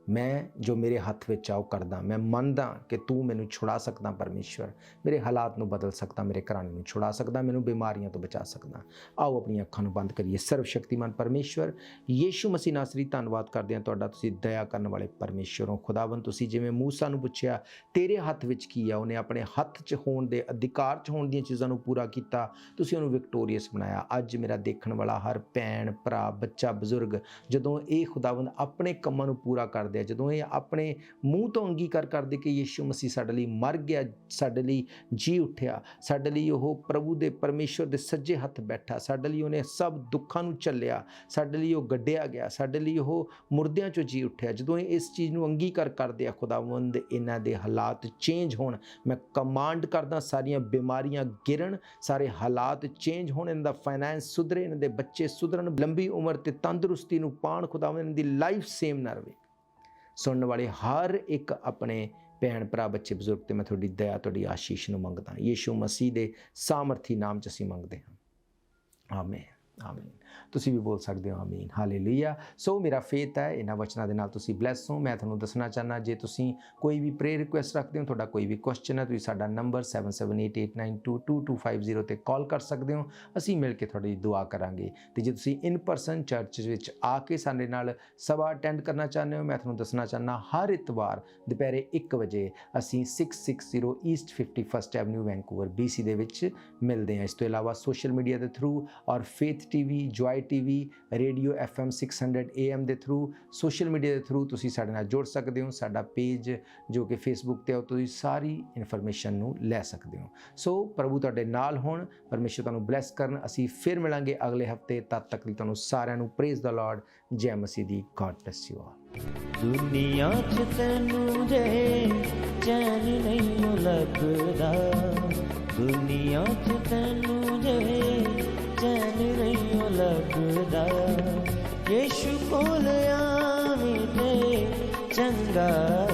ਮੈਂ ਜੋ ਮੇਰੇ ਹੱਥ ਵਿੱਚ ਆ ਉਹ ਕਰਦਾ, ਮੈਂ ਮੰਨਦਾ ਕਿ ਤੂੰ ਮੈਨੂੰ ਛੁਡਾ ਸਕਦਾ ਪਰਮੇਸ਼ਰ, ਮੇਰੇ ਹਾਲਾਤ ਨੂੰ ਬਦਲ ਸਕਦਾ, ਮੇਰੇ ਘਰਾਣੇ ਨੂੰ ਛੁਡਾ ਸਕਦਾ, ਮੈਨੂੰ ਬਿਮਾਰੀਆਂ ਤੋਂ ਬਚਾ ਸਕਦਾ। ਆਓ ਆਪਣੀਆਂ ਅੱਖਾਂ ਨੂੰ ਬੰਦ ਕਰੀਏ। ਸਰਵ ਸ਼ਕਤੀਮਾਨ ਪਰਮੇਸ਼ਰ ਯੀਸ਼ੂ ਮਸੀਹ ਨਾਸਰੀ, ਧੰਨਵਾਦ ਕਰਦੇ ਹਾਂ ਤੁਹਾਡਾ, ਤੁਸੀਂ ਦਇਆ ਕਰਨ ਵਾਲੇ ਪਰਮੇਸ਼ਰ ਹੋ। ਖੁਦਾਵੰਦ, ਤੁਸੀਂ ਜਿਵੇਂ ਮੂਸਾ ਨੂੰ ਪੁੱਛਿਆ ਤੇਰੇ ਹੱਥ ਵਿੱਚ ਕੀ ਆ, ਉਹਨੇ ਆਪਣੇ ਹੱਥ 'ਚ ਹੋਣ ਦੇ, ਅਧਿਕਾਰ 'ਚ ਹੋਣ ਦੀਆਂ ਚੀਜ਼ਾਂ ਨੂੰ ਪੂਰਾ ਕੀਤਾ, ਤੁਸੀਂ ਉਹਨੂੰ ਵਿਕਟੋਰੀਅਸ ਬਣਾਇਆ। ਅੱਜ ਮੇਰਾ ਦੇਖਣ ਵਾਲਾ ਹਰ ਭੈਣ, ਭਰਾ, ਬੱਚਾ, ਬਜ਼ੁਰਗ, ਜਦੋਂ ਇਹ ਖੁਦਾਵੰਦ ਆਪਣੇ ਕੰਮਾਂ ਨੂੰ ਪੂਰਾ ਕਰਦੇ, ਜਦੋਂ ਇਹ ਆਪਣੇ ਮੂੰਹ ਤੋਂ ਅੰਗੀਕਾਰ ਕਰਦੇ ਕਿ ਯੀਸ਼ੂ ਮਸੀਹ ਸਾਡੇ ਲਈ ਮਰ ਗਿਆ, ਸਾਡੇ ਲਈ ਜੀ ਉੱਠਿਆ, ਸਾਡੇ ਲਈ ਉਹ ਪ੍ਰਭੂ ਦੇ ਪਰਮੇਸ਼ਰ ਦੇ ਸੱਜੇ ਹੱਥ ਬੈਠਾ, ਸਾਡੇ ਲਈ ਉਹਨੇ ਸਭ ਦੁੱਖਾਂ ਨੂੰ ਝੱਲਿਆ, ਸਾਡੇ ਲਈ ਉਹ ਗੱਡਿਆ ਗਿਆ, ਸਾਡੇ ਲਈ ਉਹ ਮੁਰਦਿਆਂ 'ਚੋਂ ਜੀ ਉੱਠਿਆ, ਜਦੋਂ ਇਹ ਇਸ ਚੀਜ਼ ਨੂੰ ਅੰਗੀਕਾਰ ਕਰਦੇ ਆ ਖੁਦਾਵੰਦ, ਇਹਨਾਂ ਦੇ ਹਾਲਾਤ ਚੇਂਜ ਹੋਣ। ਮੈਂ ਕਮਾਂਡ ਕਰਦਾ ਸਾਰੀਆਂ ਬਿਮਾਰੀਆਂ ਗਿਰਨ, ਸਾਰੇ ਹਾਲਾਤ ਚੇਂਜ ਹੋਣ, ਇਹਨਾਂ ਦਾ ਫਾਈਨੈਂਸ ਸੁਧਰੇ, ਇਹਨਾਂ ਦੇ ਬੱਚੇ ਸੁਧਰਨ, ਲੰਬੀ ਉਮਰ ਤੇ ਤੰਦਰੁਸਤੀ ਨੂੰ ਪਾਣ ਖੁਦਾਵੰਦ, ਇਹਨਾਂ ਦੀ ਲਾਈਫ ਸੇਮ ਨਾ ਰਹੇ। ਸੁਣਨ ਵਾਲੇ ਹਰ ਇੱਕ ਆਪਣੇ ਭੈਣ, ਭਰਾ, ਬੱਚੇ, ਬਜ਼ੁਰਗ ਤੇ ਮੈਂ ਤੁਹਾਡੀ ਦਇਆ, ਤੁਹਾਡੀ ਆਸ਼ੀਸ਼ ਨੂੰ ਮੰਗਦਾ। ਯੀਸ਼ੂ ਮਸੀਹ ਦੇ ਸਾਮਰਥੀ ਨਾਮ 'ਚ ਅਸੀਂ ਮੰਗਦੇ ਹਾਂ। ਆਮੀਨ, ਆਮੀਨ। ਤੁਸੀਂ ਵੀ ਬੋਲ ਸਕਦੇ ਹੋ ਆਮੀਨ। ਹਾਲੇਲੂਇਆ। ਸੋ ਮੇਰਾ ਫੇਥ ਹੈ ਇਹਨਾਂ ਵਚਨਾਂ ਦੇ ਨਾਲ ਤੁਸੀਂ ਬਲੈਸ ਹੋ। ਮੈਂ ਤੁਹਾਨੂੰ ਦੱਸਣਾ ਚਾਹੁੰਦਾ, ਜੇ ਤੁਸੀਂ ਕੋਈ ਵੀ ਪ੍ਰੇਅਰ ਰਿਕੁਐਸਟ ਰੱਖਦੇ ਹੋ, ਤੁਹਾਡਾ ਕੋਈ ਵੀ ਕੁਐਸਚਨ ਹੈ, ਤੁਸੀਂ ਸਾਡਾ ਨੰਬਰ 7788922250 ਤੇ ਕਾਲ ਕਰ ਸਕਦੇ ਹੋ। ਅਸੀਂ ਮਿਲ ਕੇ ਤੁਹਾਡੀ ਦੁਆ ਕਰਾਂਗੇ। ਤੇ ਜੇ ਤੁਸੀਂ ਇਨ ਪਰਸਨ ਚਰਚ ਵਿੱਚ ਆ ਕੇ ਸਾਡੇ ਨਾਲ ਸਭਾ ਅਟੈਂਡ ਕਰਨਾ ਚਾਹੁੰਦੇ ਹੋ, ਮੈਂ ਤੁਹਾਨੂੰ ਦੱਸਣਾ ਚਾਹੁੰਦਾ, ਹਰ ਇਤਵਾਰ ਦੁਪਹਿਰੇ 1 ਵਜੇ ਅਸੀਂ 660 East 51st avenue Vancouver BC ਦੇ ਵਿੱਚ ਮਿਲਦੇ ਹਾਂ। ਇਸ ਤੋਂ ਇਲਾਵਾ ਸੋਸ਼ਲ ਮੀਡੀਆ ਦੇ ਥਰੂ ਔਰ faith TV, joy TV, radio FM 600 AM ਦੇ ਥਰੂ, ਸੋਸ਼ਲ ਮੀਡੀਆ ਦੇ ਥਰੂ ਤੁਸੀਂ ਸਾਡੇ ਨਾਲ ਜੁੜ ਸਕਦੇ ਹੋ। ਸਾਡਾ ਪੇਜ ਜੋ ਕਿ ਫੇਸਬੁੱਕ ਤੇ, ਤੁਸੀਂ ਸਾਰੀ ਇਨਫੋਰਮੇਸ਼ਨ ਨੂੰ ਲੈ ਸਕਦੇ ਹੋ। ਸੋ ਪ੍ਰਭੂ ਤੁਹਾਡੇ ਨਾਲ ਹੋਣ, ਪਰਮੇਸ਼ਰ ਤੁਹਾਨੂੰ ਬਲੈਸ ਕਰਨ। ਅਸੀਂ ਫਿਰ ਮਿਲਾਂਗੇ ਅਗਲੇ ਹਫਤੇ। ਤਦ ਤੱਕ ਲਈ ਤੁਹਾਨੂੰ ਸਾਰਿਆਂ ਨੂੰ ਪ੍ਰੇਜ਼ ਦਾ ਲਾਰਡ, ਜੈ ਮਸੀਹ ਦੀ। God bless you all. ਦੁਨੀਆ 'ਚ ਤੈਨੂੰ ਜੇ ਚੈਨ ਨਹੀਂ ਲੱਗਦਾ, ਦੁਨੀਆ 'ਚ ਤੈਨੂੰ ਜੇ ਚੈਨ ਨਹੀਂ ਲੱਗਦਾ, ਯੀਸ਼ੂ ਕੋਲ ਆਵੇਂ ਤੇ ਚੰਗਾ